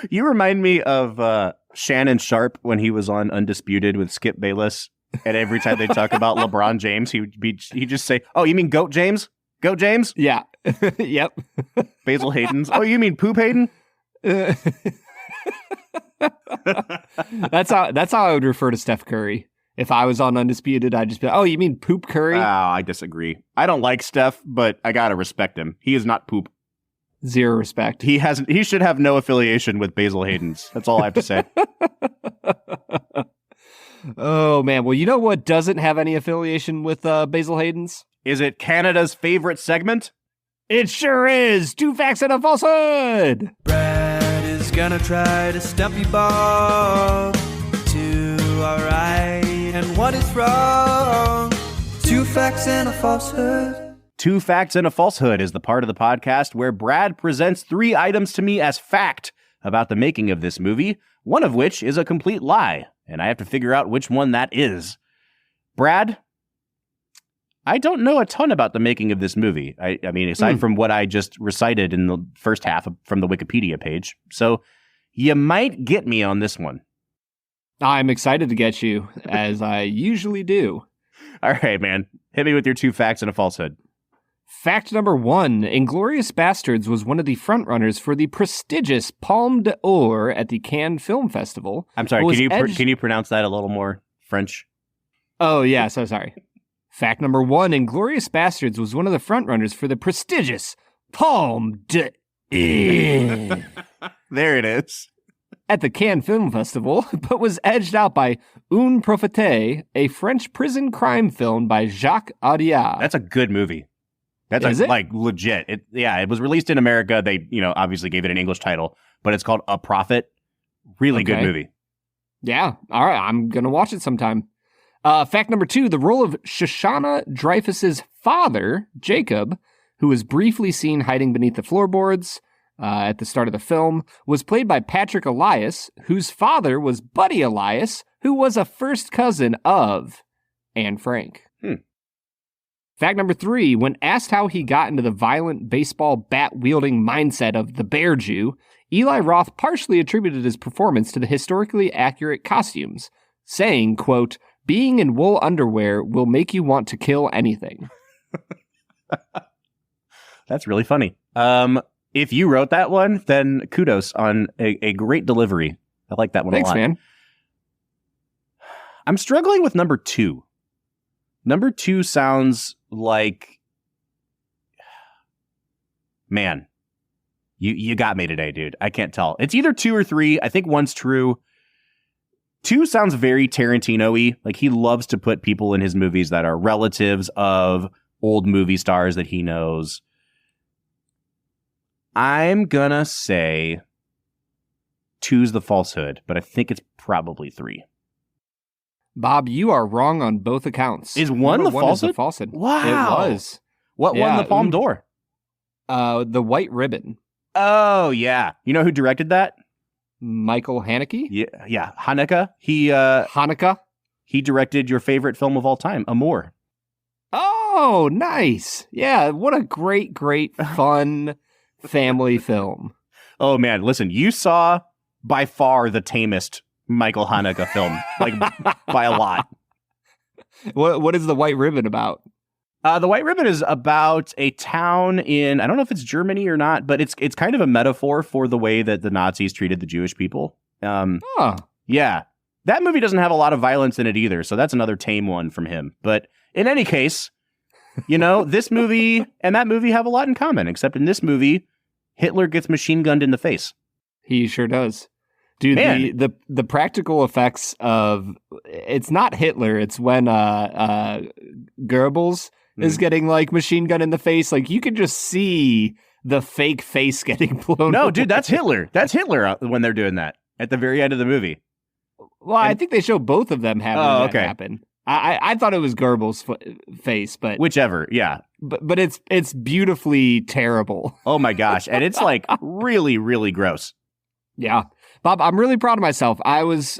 You remind me of Shannon Sharp when he was on Undisputed with Skip Bayless. And every time they talk about LeBron James, he'd just say, "Oh, you mean Goat James? Goat James?" Yeah. Yep. Basil Hayden's. "Oh, you mean Poop Hayden?" That's how I would refer to Steph Curry. If I was on Undisputed, I'd just be like, "Oh, you mean Poop Curry?" I disagree. I don't like Steph, but I gotta respect him. He is not poop. Zero respect. He should have no affiliation with Basil Hayden's. That's all I have to say. Oh, man. Well, you know what doesn't have any affiliation with Basil Hayden's? Is it Canada's favorite segment? It sure is. 2 facts and a falsehood. Brad is gonna try to stump you, Bob. 2 are right and 1 is wrong. 2 facts and a falsehood. 2 facts and a falsehood is the part of the podcast where Brad presents 3 items to me as fact about the making of this movie, one of which is a complete lie, and I have to figure out which one that is. Brad, I don't know a ton about the making of this movie. I mean, aside from what I just recited in the first half from the Wikipedia page. So you might get me on this one. I'm excited to get you, as I usually do. All right, man. Hit me with your 2 facts and a falsehood. Fact number 1, Inglourious Basterds was one of the frontrunners for the prestigious Palme d'Or at the Cannes Film Festival. I'm sorry, can you pronounce that a little more French? Oh, yeah, so sorry. Fact number 1, Inglourious Basterds was one of the frontrunners for the prestigious Palme d'Or There it is. at the Cannes Film Festival, but was edged out by Un Profite, a French prison crime film by Jacques Audiard. That's a good movie. That's like legit. It was released in America. They, obviously gave it an English title, but it's called A Prophet. Really good movie. Yeah. All right. I'm going to watch it sometime. Fact number 2, the role of Shoshana Dreyfus's father, Jacob, who was briefly seen hiding beneath the floorboards at the start of the film, was played by Patrick Elias, whose father was Buddy Elias, who was a first cousin of Anne Frank. Fact number 3, when asked how he got into the violent baseball bat-wielding mindset of the Bear Jew, Eli Roth partially attributed his performance to the historically accurate costumes, saying, quote, "Being in wool underwear will make you want to kill anything." That's really funny. If you wrote that one, then kudos on a great delivery. I like that one a lot. Thanks, man. I'm struggling with number 2. Number 2 sounds like, man, you got me today, dude. I can't tell. It's either 2 or 3. I think 1's true. 2 sounds very Tarantino-y. Like, he loves to put people in his movies that are relatives of old movie stars that he knows. I'm gonna say 2's the Falsehood, but I think it's probably 3. Bob, you are wrong on both accounts. Is 1 the Falsehood? Falsehood? Wow. It was. What won the Palme d'Or? The White Ribbon. Oh, yeah. You know who directed that? Michael Haneke? Yeah. Haneke. Hanukkah? He directed your favorite film of all time, Amour. Oh, nice. Yeah, what a great, fun family film. Oh, man. Listen, you saw by far the tamest Michael Haneke film, like by a lot. What is The White Ribbon about? The White Ribbon is about a town in, I don't know if it's Germany or not, but it's kind of a metaphor for the way that the Nazis treated the Jewish people. Yeah. That movie doesn't have a lot of violence in it either, so that's another tame one from him. But in any case, you know, this movie and that movie have a lot in common, except in this movie, Hitler gets machine gunned in the face. He sure does. Dude, Man. the practical effects of, it's not Hitler, it's when Goebbels is getting like machine gun in the face. Like, you can just see the fake face getting blown No, away. dude, that's Hitler. That's Hitler when they're doing that at the very end of the movie. Well, I think they show both of them having that okay. happen. I thought it was Goebbels' face, but Whichever, yeah. But it's beautifully terrible. Oh my gosh. And it's like really, really gross. Yeah. Bob, I'm really proud of myself. I was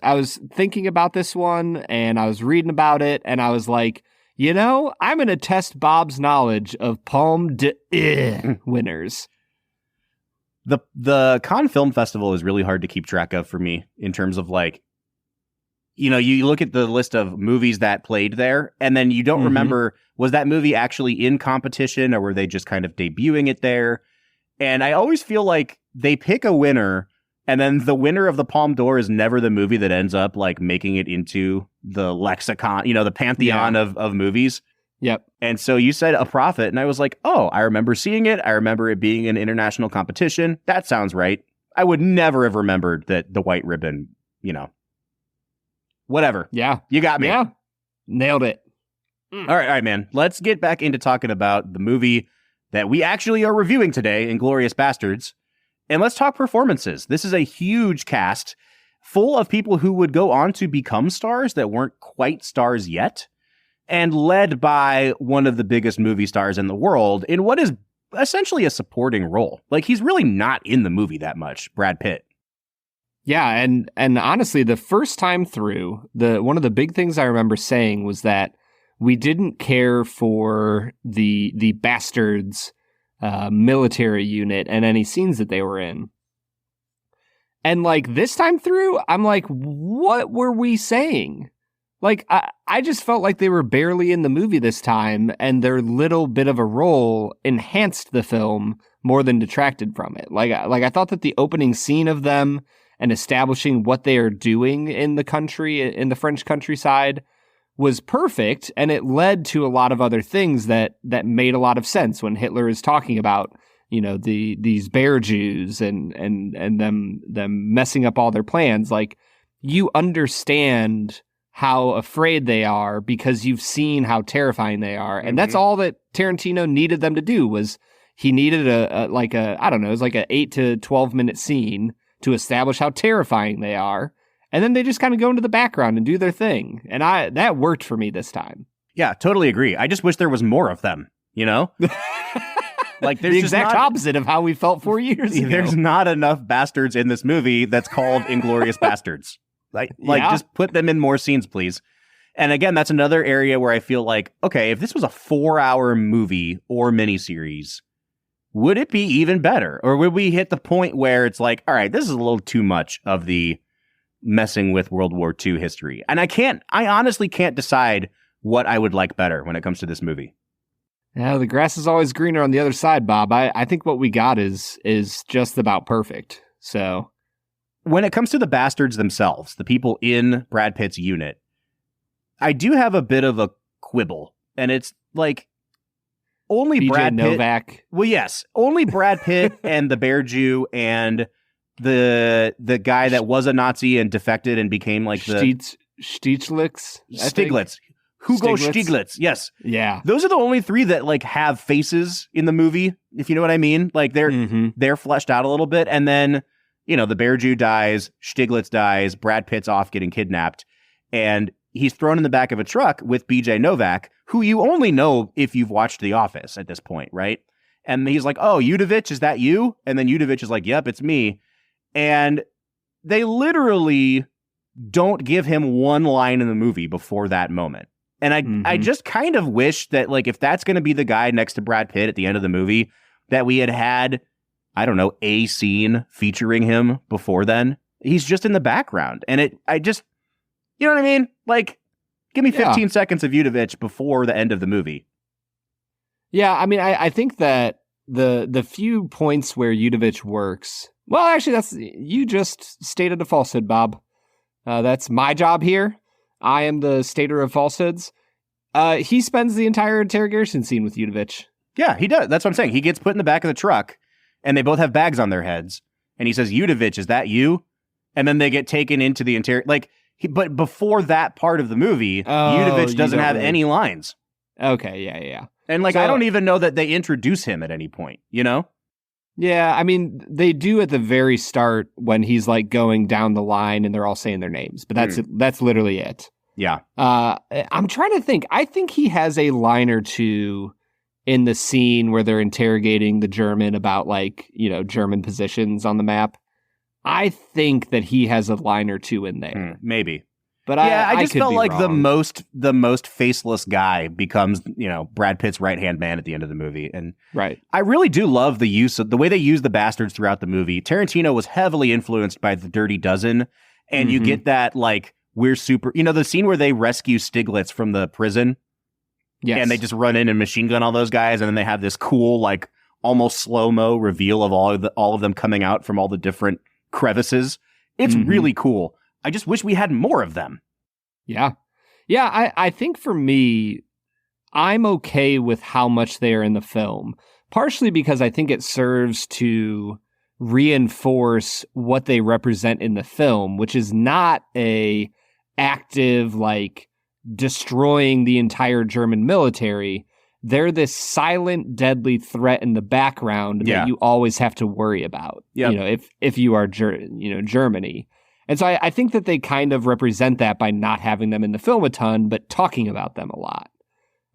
thinking about this one and I was reading about it and I was like, you know, I'm going to test Bob's knowledge of Palme d'Or winners. The Cannes Film Festival is really hard to keep track of for me in terms of like, you know, you look at the list of movies that played there and then you don't remember, was that movie actually in competition or were they just kind of debuting it there? And I always feel like they pick a winner and then the winner of the Palme d'Or is never the movie that ends up like making it into the lexicon, you know, the pantheon of movies. Yep. And so you said A Prophet, and I was like, oh, I remember seeing it. I remember it being an international competition. That sounds right. I would never have remembered that The White Ribbon, you know, whatever. Yeah. You got me. Yeah. Nailed it. All right, man. Let's get back into talking about the movie that we actually are reviewing today, Inglourious Basterds. And let's talk performances. This is a huge cast full of people who would go on to become stars that weren't quite stars yet, and led by one of the biggest movie stars in the world in what is essentially a supporting role. Like, he's really not in the movie that much, Brad Pitt. Yeah, and honestly, the first time through, one of the big things I remember saying was that we didn't care for the Bastards military unit and any scenes that they were in. And like this time through, I'm like, what were we saying? Like, I just felt like they were barely in the movie this time, and their little bit of a role enhanced the film more than detracted from it. Like I thought that the opening scene of them and establishing what they are doing in the country, in the French countryside, was perfect, and it led to a lot of other things that made a lot of sense when Hitler is talking about, you know, these bear Jews and them messing up all their plans. Like, you understand how afraid they are because you've seen how terrifying they are, and that's all that Tarantino needed them to do. Was he needed a I don't know, it was like a 8 to 12 minute scene to establish how terrifying they are. And then they just kind of go into the background and do their thing. And that worked for me this time. Yeah, totally agree. I just wish there was more of them, you know? Like, there's the exact opposite of how we felt 4 years ago. There's not enough bastards in this movie that's called Inglourious Basterds. Like, just put them in more scenes, please. And again, that's another area where I feel like, okay, if this was a 4-hour movie or miniseries, would it be even better? Or would we hit the point where it's like, all right, this is a little too much of the messing with World War II history? And I honestly can't decide what I would like better when it comes to this movie. Yeah, the grass is always greener on the other side, Bob. I think what we got is just about perfect. So when it comes to the bastards themselves, the people in Brad Pitt's unit, I do have a bit of a quibble, and it's like only BJ Brad Pitt. Novak. Well, yes, only Brad Pitt and the Bear Jew and the guy that was a Nazi and defected and became like Stieglitz. Stiglitz. Hugo Stiglitz. Yes. Yeah. Those are the only three that like have faces in the movie, if you know what I mean. Like they're fleshed out a little bit. And then, the Bear Jew dies, Stiglitz dies, Brad Pitt's off getting kidnapped, and he's thrown in the back of a truck with BJ Novak, who you only know if you've watched The Office at this point, right? And he's like, "Oh, Yudovich, is that you?" And then Yudovich is like, "Yep, it's me." And they literally don't give him one line in the movie before that moment. And I just kind of wish that, like, if that's going to be the guy next to Brad Pitt at the end of the movie, that we had, I don't know, a scene featuring him before then. He's just in the background. And you know what I mean? Like, give me 15 seconds of Yudovich before the end of the movie. Yeah, I mean, I think that the few points where Yudovich works, well, actually, you just stated a falsehood, Bob. That's my job here. I am the stater of falsehoods. He spends the entire interrogation scene with Yudovich. Yeah, he does. That's what I'm saying. He gets put in the back of the truck, and they both have bags on their heads. And he says, "Yudovich, is that you?" And then they get taken into the but before that part of the movie, Yudovich doesn't have any lines. Okay, yeah. And I don't even know that they introduce him at any point, Yeah, I mean, they do at the very start when he's like going down the line and they're all saying their names, but that's literally it. Yeah. I'm trying to think. I think he has a line or two in the scene where they're interrogating the German about German positions on the map. I think that he has a line or two in there. Maybe. But I just felt like wrong. the most faceless guy becomes, Brad Pitt's right-hand man at the end of the movie. And right. I really do love the way they use the bastards throughout the movie. Tarantino was heavily influenced by The Dirty Dozen. And you get that, we're super, the scene where they rescue Stiglitz from the prison. Yes. And they just run in and machine gun all those guys. And then they have this cool, almost slow-mo reveal of all of them coming out from all the different crevices. It's really cool. I just wish we had more of them. Yeah. Yeah, I think for me, I'm okay with how much they are in the film, partially because I think it serves to reinforce what they represent in the film, which is not a active, destroying the entire German military. They're this silent, deadly threat in the background that you always have to worry about, if you are, Germany. And so I think that they kind of represent that by not having them in the film a ton, but talking about them a lot.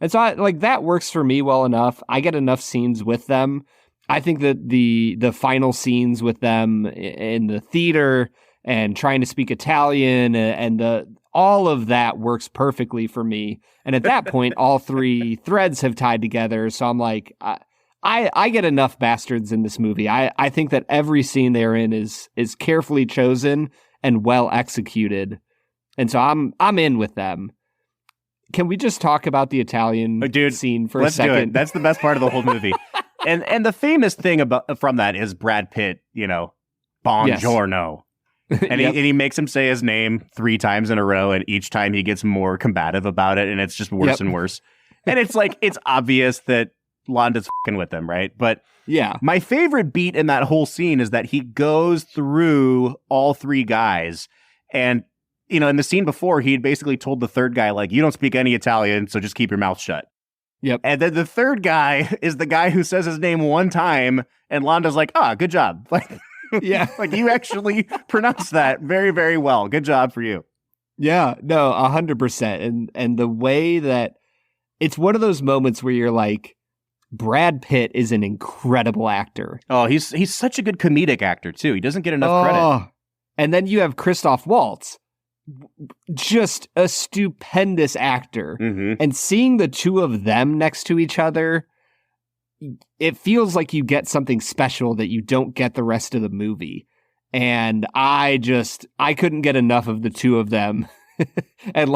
And so that works for me well enough. I get enough scenes with them. I think that the final scenes with them in the theater and trying to speak Italian and all of that works perfectly for me. And at that point, all three threads have tied together. So I'm like, I get enough bastards in this movie. I think that every scene they're in is carefully chosen and well executed. And so I'm in with them. Can we just talk about the Italian scene for a second? Do it. That's the best part of the whole movie. and the famous thing from that is Brad Pitt, buongiorno. Yes. And he makes him say his name 3 times in a row, and each time he gets more combative about it, and it's just worse and worse. And it's it's obvious that Londa's fucking with him, right? But yeah, my favorite beat in that whole scene is that he goes through all 3 guys, and in the scene before, he had basically told the third guy, you don't speak any Italian, so just keep your mouth shut. Yep. And then the third guy is the guy who says his name one time, and Londa's like, good job. Yeah. You actually pronounced that very, very well. Good job for you. Yeah, no, 100%. And the way that it's one of those moments where you're like, Brad Pitt is an incredible actor. Oh, he's such a good comedic actor too. He doesn't get enough credit. And then you have Christoph Waltz, just a stupendous actor. And seeing the two of them next to each other, it feels like you get something special that you don't get the rest of the movie. And I couldn't get enough of the two of them. And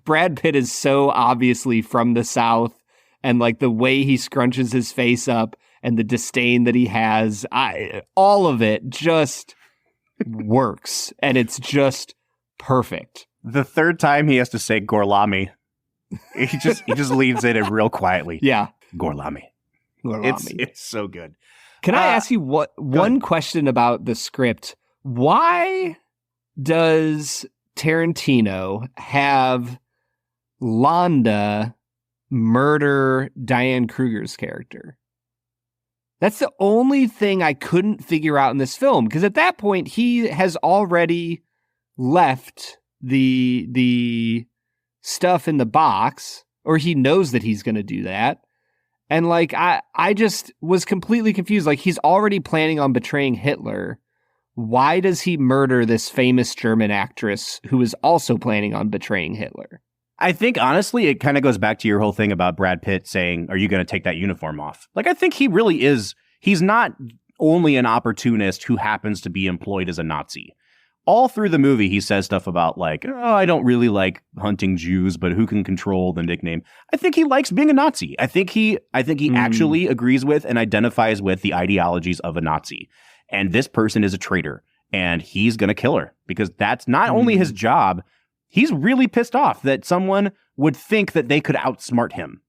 Brad Pitt is so obviously from the South and like the way he scrunches his face up and the disdain that he has, all of it just works, and it's just perfect. The third time he has to say Gorlami, he just leaves it in real quietly. Yeah. Gorlami. It's so good. Can I ask you one question about the script? Why does Tarantino have Londa murder Diane Kruger's character? That's the only thing I couldn't figure out in this film, because at that point he has already left the stuff in the box, or he knows that he's going to do that. And like, I just was completely confused. Like, he's already planning on betraying Hitler. Why does he murder this famous German actress who is also planning on betraying Hitler? I think, honestly, it kind of goes back to your whole thing about Brad Pitt saying, are you going to take that uniform off? Like, I think he really is. He's not only an opportunist who happens to be employed as a Nazi. All through the movie, he says stuff about like, oh, I don't really like hunting Jews, but who can control the nickname? I think he likes being a Nazi. I think he actually agrees with and identifies with the ideologies of a Nazi. And this person is a traitor, and he's going to kill her because that's not only his job. He's really pissed off that someone would think that they could outsmart him,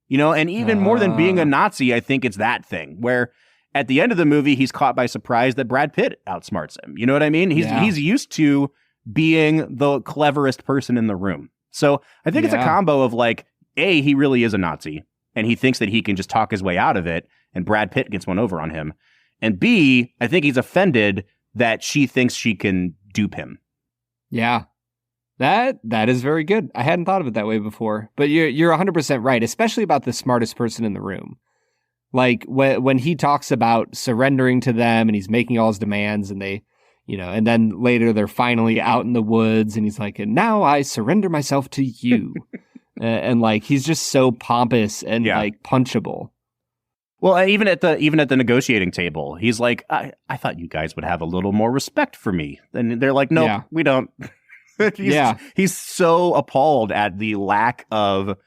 you know, and even more than being a Nazi, I think it's that thing where at the end of the movie, he's caught by surprise that Brad Pitt outsmarts him. You know what I mean? He's used to being the cleverest person in the room. So I think it's a combo of like, A, he really is a Nazi and he thinks that he can just talk his way out of it and Brad Pitt gets one over on him. And B, I think he's offended that she thinks she can dupe him. Yeah. That is very good. I hadn't thought of it that way before, but you're 100% right, especially about the smartest person in the room. Like when he talks about surrendering to them and he's making all his demands and they, you know, and then later they're finally out in the woods and he's like, and now I surrender myself to you. And like, he's just so pompous and like punchable. Well, even at the negotiating table, he's like, I thought you guys would have a little more respect for me. And they're like, nope, we don't. He's so appalled at the lack of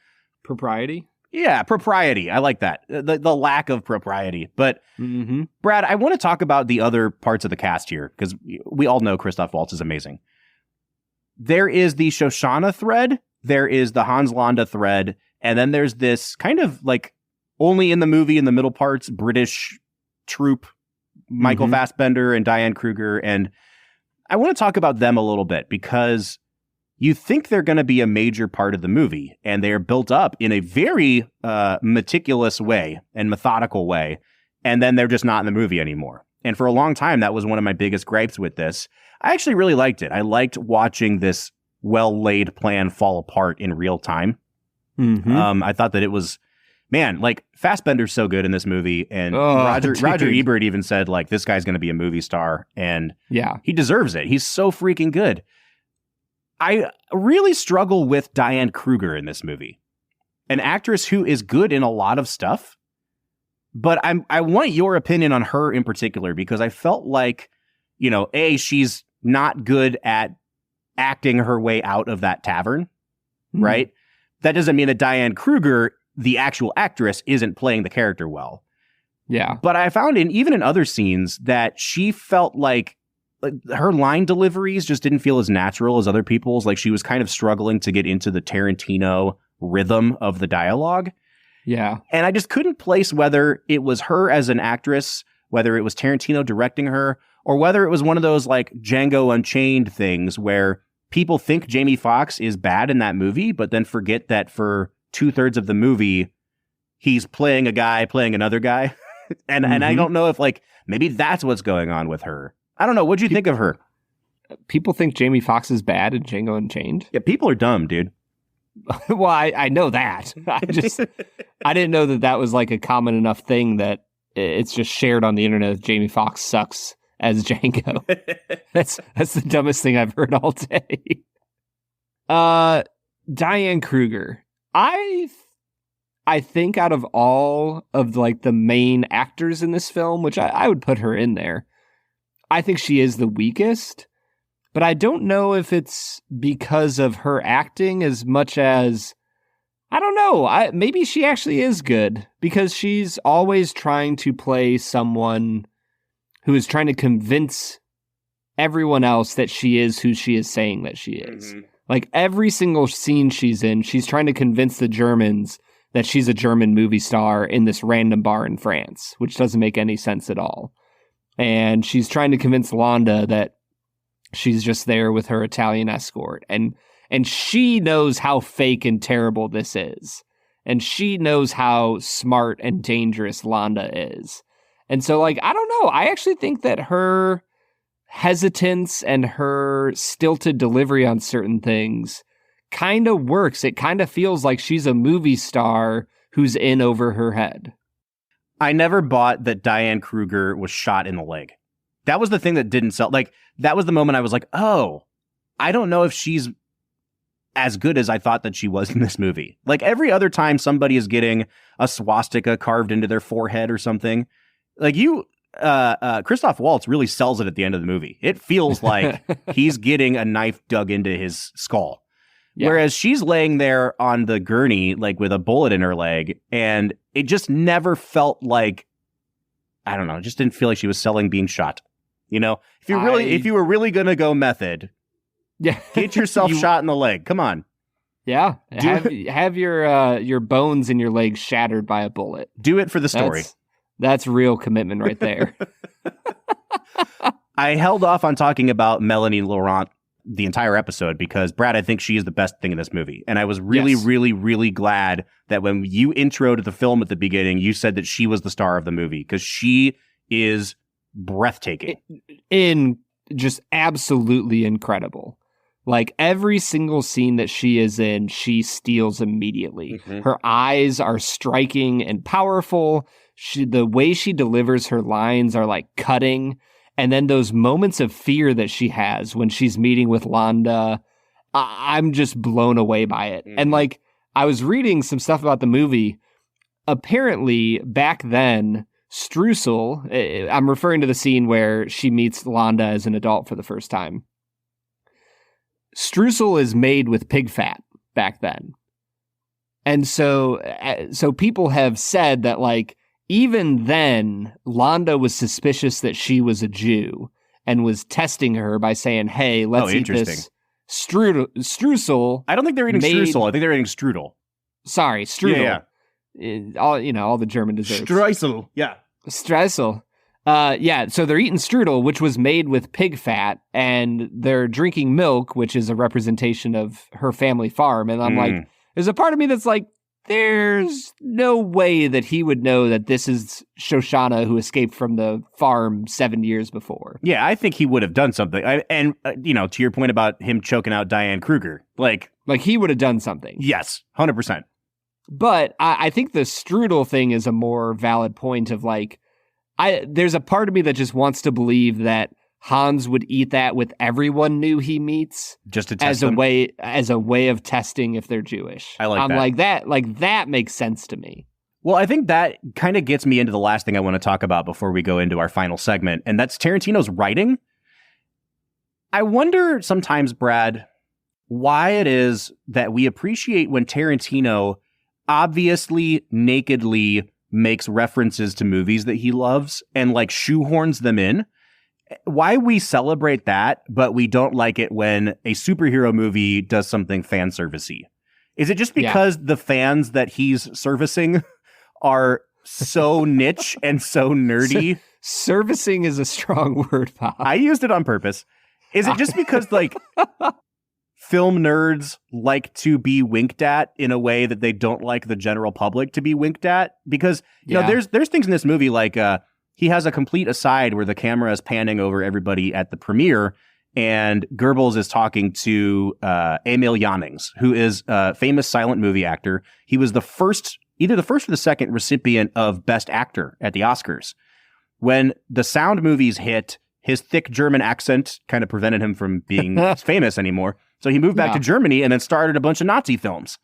propriety. Yeah, propriety. I like that. The lack of propriety. But Brad, I want to talk about the other parts of the cast here because we all know Christoph Waltz is amazing. There is the Shoshana thread. There is the Hans Landa thread. And then there's this kind of like only in the movie in the middle parts, British troupe, Michael Fassbender and Diane Kruger. And I want to talk about them a little bit because you think they're going to be a major part of the movie, and they are built up in a very meticulous way and methodical way, and then they're just not in the movie anymore. And for a long time, that was one of my biggest gripes with this. I actually really liked it. I liked watching this well-laid plan fall apart in real time. I thought that it was, man, like Fassbender's so good in this movie, and Roger Ebert even said, like, this guy's going to be a movie star, and he deserves it. He's so freaking good. I really struggle with Diane Kruger in this movie, an actress who is good in a lot of stuff, but I want your opinion on her in particular, because I felt like, you know, A, she's not good at acting her way out of that tavern, right? That doesn't mean that Diane Kruger, the actual actress, isn't playing the character well. Yeah. But I found even in other scenes that she felt like her line deliveries just didn't feel as natural as other people's. Like she was kind of struggling to get into the Tarantino rhythm of the dialogue. Yeah. And I just couldn't place whether it was her as an actress, whether it was Tarantino directing her, or whether it was one of those like Django Unchained things where people think Jamie Foxx is bad in that movie, but then forget that for 2/3 of the movie, he's playing a guy playing another guy. and I don't know if like maybe that's what's going on with her. I don't know. What'd you think of her? People think Jamie Foxx is bad in Django Unchained. Yeah, people are dumb, dude. Well, I know that. I didn't know that was like a common enough thing that it's just shared on the internet that Jamie Foxx sucks as Django. That's the dumbest thing I've heard all day. Diane Kruger. I think out of all of like the main actors in this film, which I would put her in there, I think she is the weakest, but I don't know if it's because of her acting as much as I don't know. Maybe she actually is good because she's always trying to play someone who is trying to convince everyone else that she is who she is saying that she is. Mm-hmm. Like every single scene she's in, she's trying to convince the Germans that she's a German movie star in this random bar in France, which doesn't make any sense at all. And she's trying to convince Londa that she's just there with her Italian escort. And she knows how fake and terrible this is. And she knows how smart and dangerous Londa is. And so, like, I don't know. I actually think that her hesitance and her stilted delivery on certain things kind of works. It kind of feels like she's a movie star who's in over her head. I never bought that Diane Kruger was shot in the leg. That was the thing that didn't sell. Like, that was the moment I was like, oh, I don't know if she's as good as I thought that she was in this movie. Like, every other time somebody is getting a swastika carved into their forehead or something, like Christoph Waltz really sells it at the end of the movie. It feels like he's getting a knife dug into his skull. Yeah. Whereas she's laying there on the gurney, like with a bullet in her leg, and it just never felt like, I don't know, it just didn't feel like she was selling being shot. You know, if you were really going to go method, get yourself shot in the leg. Come on. Yeah. Have your bones in your legs shattered by a bullet. Do it for the story. That's real commitment right there. I held off on talking about Melanie Laurent the entire episode because, Brad, I think she is the best thing in this movie. And I was really, really, really glad that when you introed the film at the beginning, you said that she was the star of the movie because she is breathtaking. In just absolutely incredible. Like every single scene that she is in, she steals immediately. Mm-hmm. Her eyes are striking and powerful. The way she delivers her lines are like cutting. And then those moments of fear that she has when she's meeting with Londa, I'm just blown away by it. Mm-hmm. And like, I was reading some stuff about the movie. Apparently, back then, Streusel, I'm referring to the scene where she meets Londa as an adult for the first time. Streusel is made with pig fat back then. And so people have said that, like, even then, Londa was suspicious that she was a Jew and was testing her by saying, hey, let's eat this streusel. I don't think they're eating streusel. I think they're eating strudel. Sorry, strudel. Yeah. All the German desserts. Streusel. Yeah. Streusel. So they're eating strudel, which was made with pig fat, and they're drinking milk, which is a representation of her family farm. And I'm like, there's a part of me that's like, there's no way that he would know that this is Shoshana who escaped from the farm 7 years before. Yeah, I think he would have done something. To your point about him choking out Diane Kruger, like he would have done something. Yes, 100%. But I think the strudel thing is a more valid point of like, there's a part of me that just wants to believe that Hans would eat that with everyone new he meets, just to test as a way of testing if they're Jewish. I'm that. Like that makes sense to me. Well, I think that kind of gets me into the last thing I want to talk about before we go into our final segment, and that's Tarantino's writing. I wonder sometimes, Brad, why it is that we appreciate when Tarantino obviously nakedly makes references to movies that he loves and like shoehorns them in. Why we celebrate that, but we don't like it when a superhero movie does something fan servicey? Is it just because the fans that he's servicing are so niche and so nerdy? Servicing is a strong word, Bob. I used it on purpose. Is it just because like film nerds like to be winked at in a way that they don't like the general public to be winked at? Because you know, there's things in this movie like he has a complete aside where the camera is panning over everybody at the premiere, and Goebbels is talking to Emil Jannings, who is a famous silent movie actor. He was either the first or the second recipient of Best Actor at the Oscars. When the sound movies hit, his thick German accent kind of prevented him from being famous anymore. So he moved back to Germany and then started a bunch of Nazi films.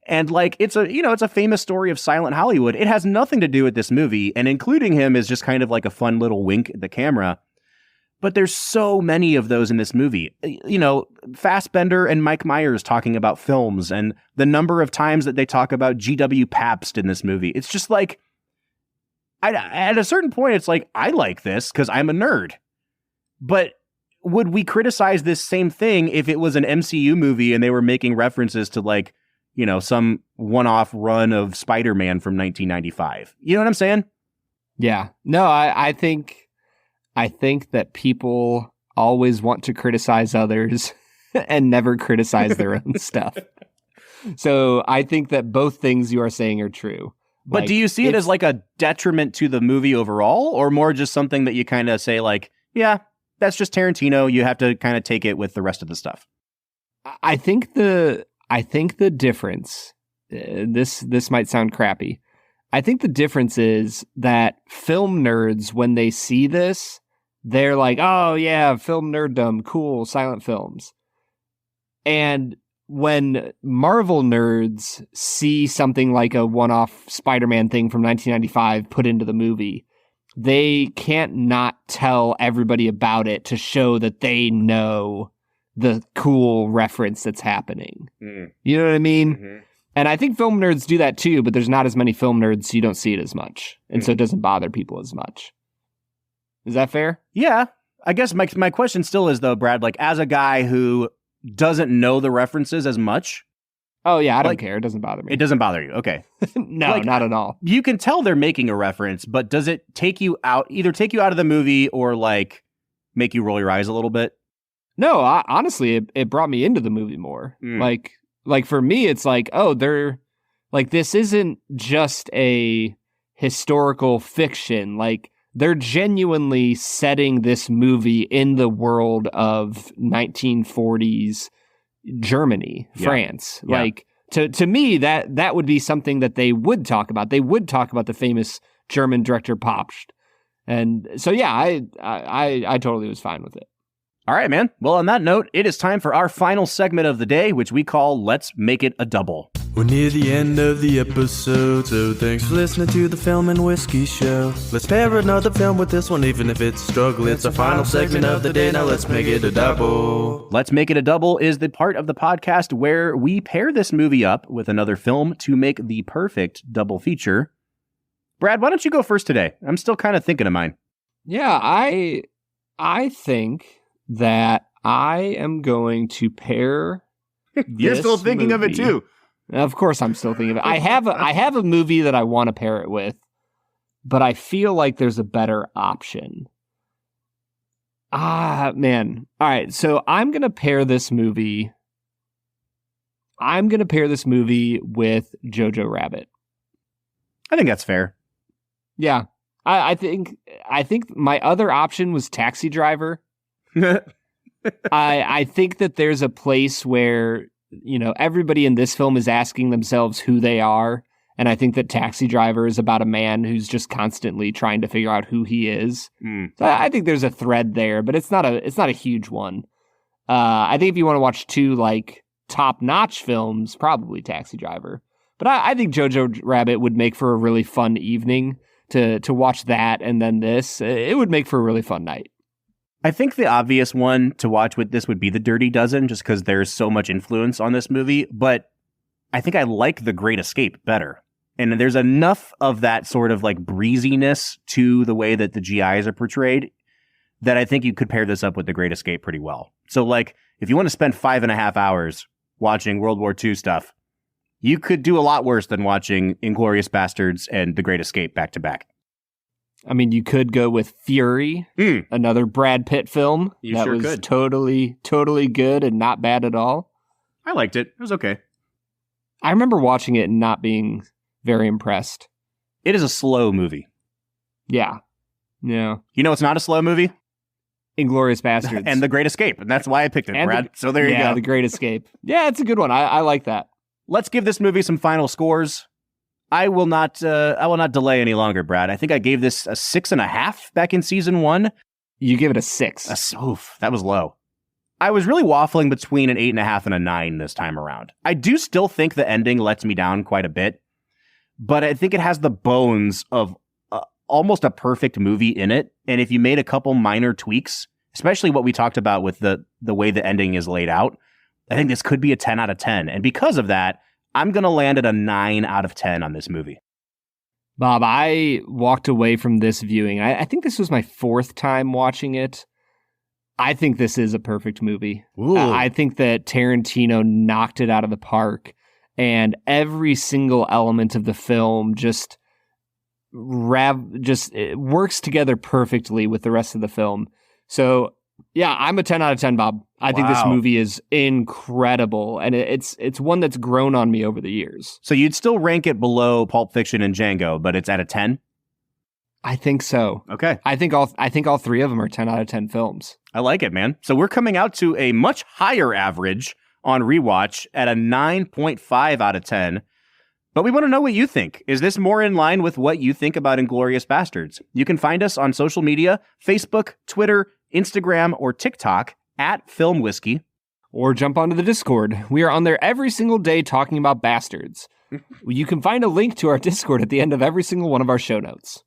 And like, it's a famous story of silent Hollywood. It has nothing to do with this movie, and including him is just kind of like a fun little wink at the camera. But there's so many of those in this movie. You know, Fassbender and Mike Myers talking about films and the number of times that they talk about G.W. Pabst in this movie. It's just like, at a certain point, it's like, I like this because I'm a nerd. But would we criticize this same thing if it was an MCU movie and they were making references to like, you know, some one-off run of Spider-Man from 1995? You know what I'm saying? Yeah. No, I think that people always want to criticize others and never criticize their own stuff. So I think that both things you are saying are true. But do you see it as like a detriment to the movie overall, or more just something that you kind of say like, yeah, that's just Tarantino. You have to kind of take it with the rest of the stuff. I think the difference, this might sound crappy. I think the difference is that film nerds, when they see this, they're like, oh yeah, film nerddom, cool, silent films. And when Marvel nerds see something like a one-off Spider-Man thing from 1995 put into the movie, they can't not tell everybody about it to show that they know the cool reference that's happening. You know what I mean? Mm-hmm. And I think film nerds do that too, but there's not as many film nerds, so you don't see it as much. And so it doesn't bother people as much. Is that fair? Yeah. I guess my question still is, though, Brad, like, as a guy who doesn't know the references as much. Oh, yeah, I don't care. It doesn't bother me. It doesn't bother you. Okay. No, like, not at all. You can tell they're making a reference, but does it either take you out of the movie or, like, make you roll your eyes a little bit? No, honestly, it brought me into the movie more. Like for me, it's like, oh, they're like, this isn't just a historical fiction. Like, they're genuinely setting this movie in the world of 1940s Germany, France. Yeah. Like, to me, that would be something that they would talk about. They would talk about the famous German director Pabst. And so, yeah, I totally was fine with it. All right, man. Well, on that note, it is time for our final segment of the day, which we call Let's Make It a Double. We're near the end of the episode, so thanks for listening to the Film and Whiskey Show. Let's pair another film with this one, even if it's a struggle. It's our final segment of the day, now let's make it a double. Let's Make It a Double is the part of the podcast where we pair this movie up with another film to make the perfect double feature. Brad, why don't you go first today? I'm still kind of thinking of mine. Yeah, I think that I am going to pair. You're still thinking movie. Of it too. Of course, I'm still thinking of it. I have a movie that I want to pair it with, but I feel like there's a better option. Man. All right, so I'm gonna pair this movie. With Jojo Rabbit. I think that's fair. Yeah, I think my other option was Taxi Driver. I think that there's a place where, you know, everybody in this film is asking themselves who they are, and I think that Taxi Driver is about a man who's just constantly trying to figure out who he is. So I think there's a thread there, but it's not a huge one. I think if you want to watch two like top-notch films, probably Taxi Driver. But I think Jojo Rabbit would make for a really fun evening to watch that, and then this. It would make for a really fun night. I think the obvious one to watch with this would be The Dirty Dozen, just because there's so much influence on this movie. But I think I like The Great Escape better. And there's enough of that sort of like breeziness to the way that the GIs are portrayed that I think you could pair this up with The Great Escape pretty well. So like, if you want to spend 5.5 hours watching World War II stuff, you could do a lot worse than watching Inglourious Basterds and The Great Escape back to back. I mean, you could go with Fury, another Brad Pitt film. That sure was could. Totally good and not bad at all. I liked it. It was okay. I remember watching it and not being very impressed. It is a slow movie. Yeah. Yeah. You know it's not a slow movie? Inglourious Basterds. And The Great Escape. And that's why I picked it, Brad. So there you go. Yeah, The Great Escape. Yeah, it's a good one. I like that. Let's give this movie some final scores. I will not delay any longer, Brad. I think I gave this a 6.5 back in season 1. You give it a 6. Oof, that was low. I was really waffling between an 8.5 and a 9 this time around. I do still think the ending lets me down quite a bit, but I think it has the bones of almost a perfect movie in it. And if you made a couple minor tweaks, especially what we talked about with the way the ending is laid out. I think this could be a 10 out of 10. And because of that, I'm going to land at a 9 out of 10 on this movie. Bob, I walked away from this viewing. I think this was my 4th time watching it. I think this is a perfect movie. I think that Tarantino knocked it out of the park, and every single element of the film just it works together perfectly with the rest of the film. So, yeah, I'm a 10 out of 10, Bob. I think this movie is incredible, and it's one that's grown on me over the years. So you'd still rank it below Pulp Fiction and Django, but it's at a 10? I think so. Okay. I think all 3 of them are 10 out of 10 films. I like it, man. So we're coming out to a much higher average on rewatch at a 9.5 out of 10. But we want to know what you think. Is this more in line with what you think about Inglourious Basterds? You can find us on social media, Facebook, Twitter, Instagram, or TikTok at Film Whiskey. Or jump onto the Discord. We are on there every single day talking about Bastards. You can find a link to our Discord at the end of every single one of our show notes.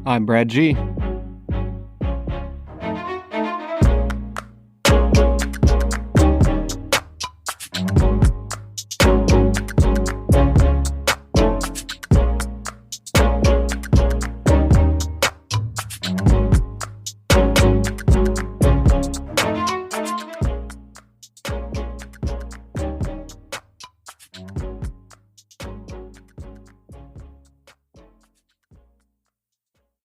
I'm Brad G.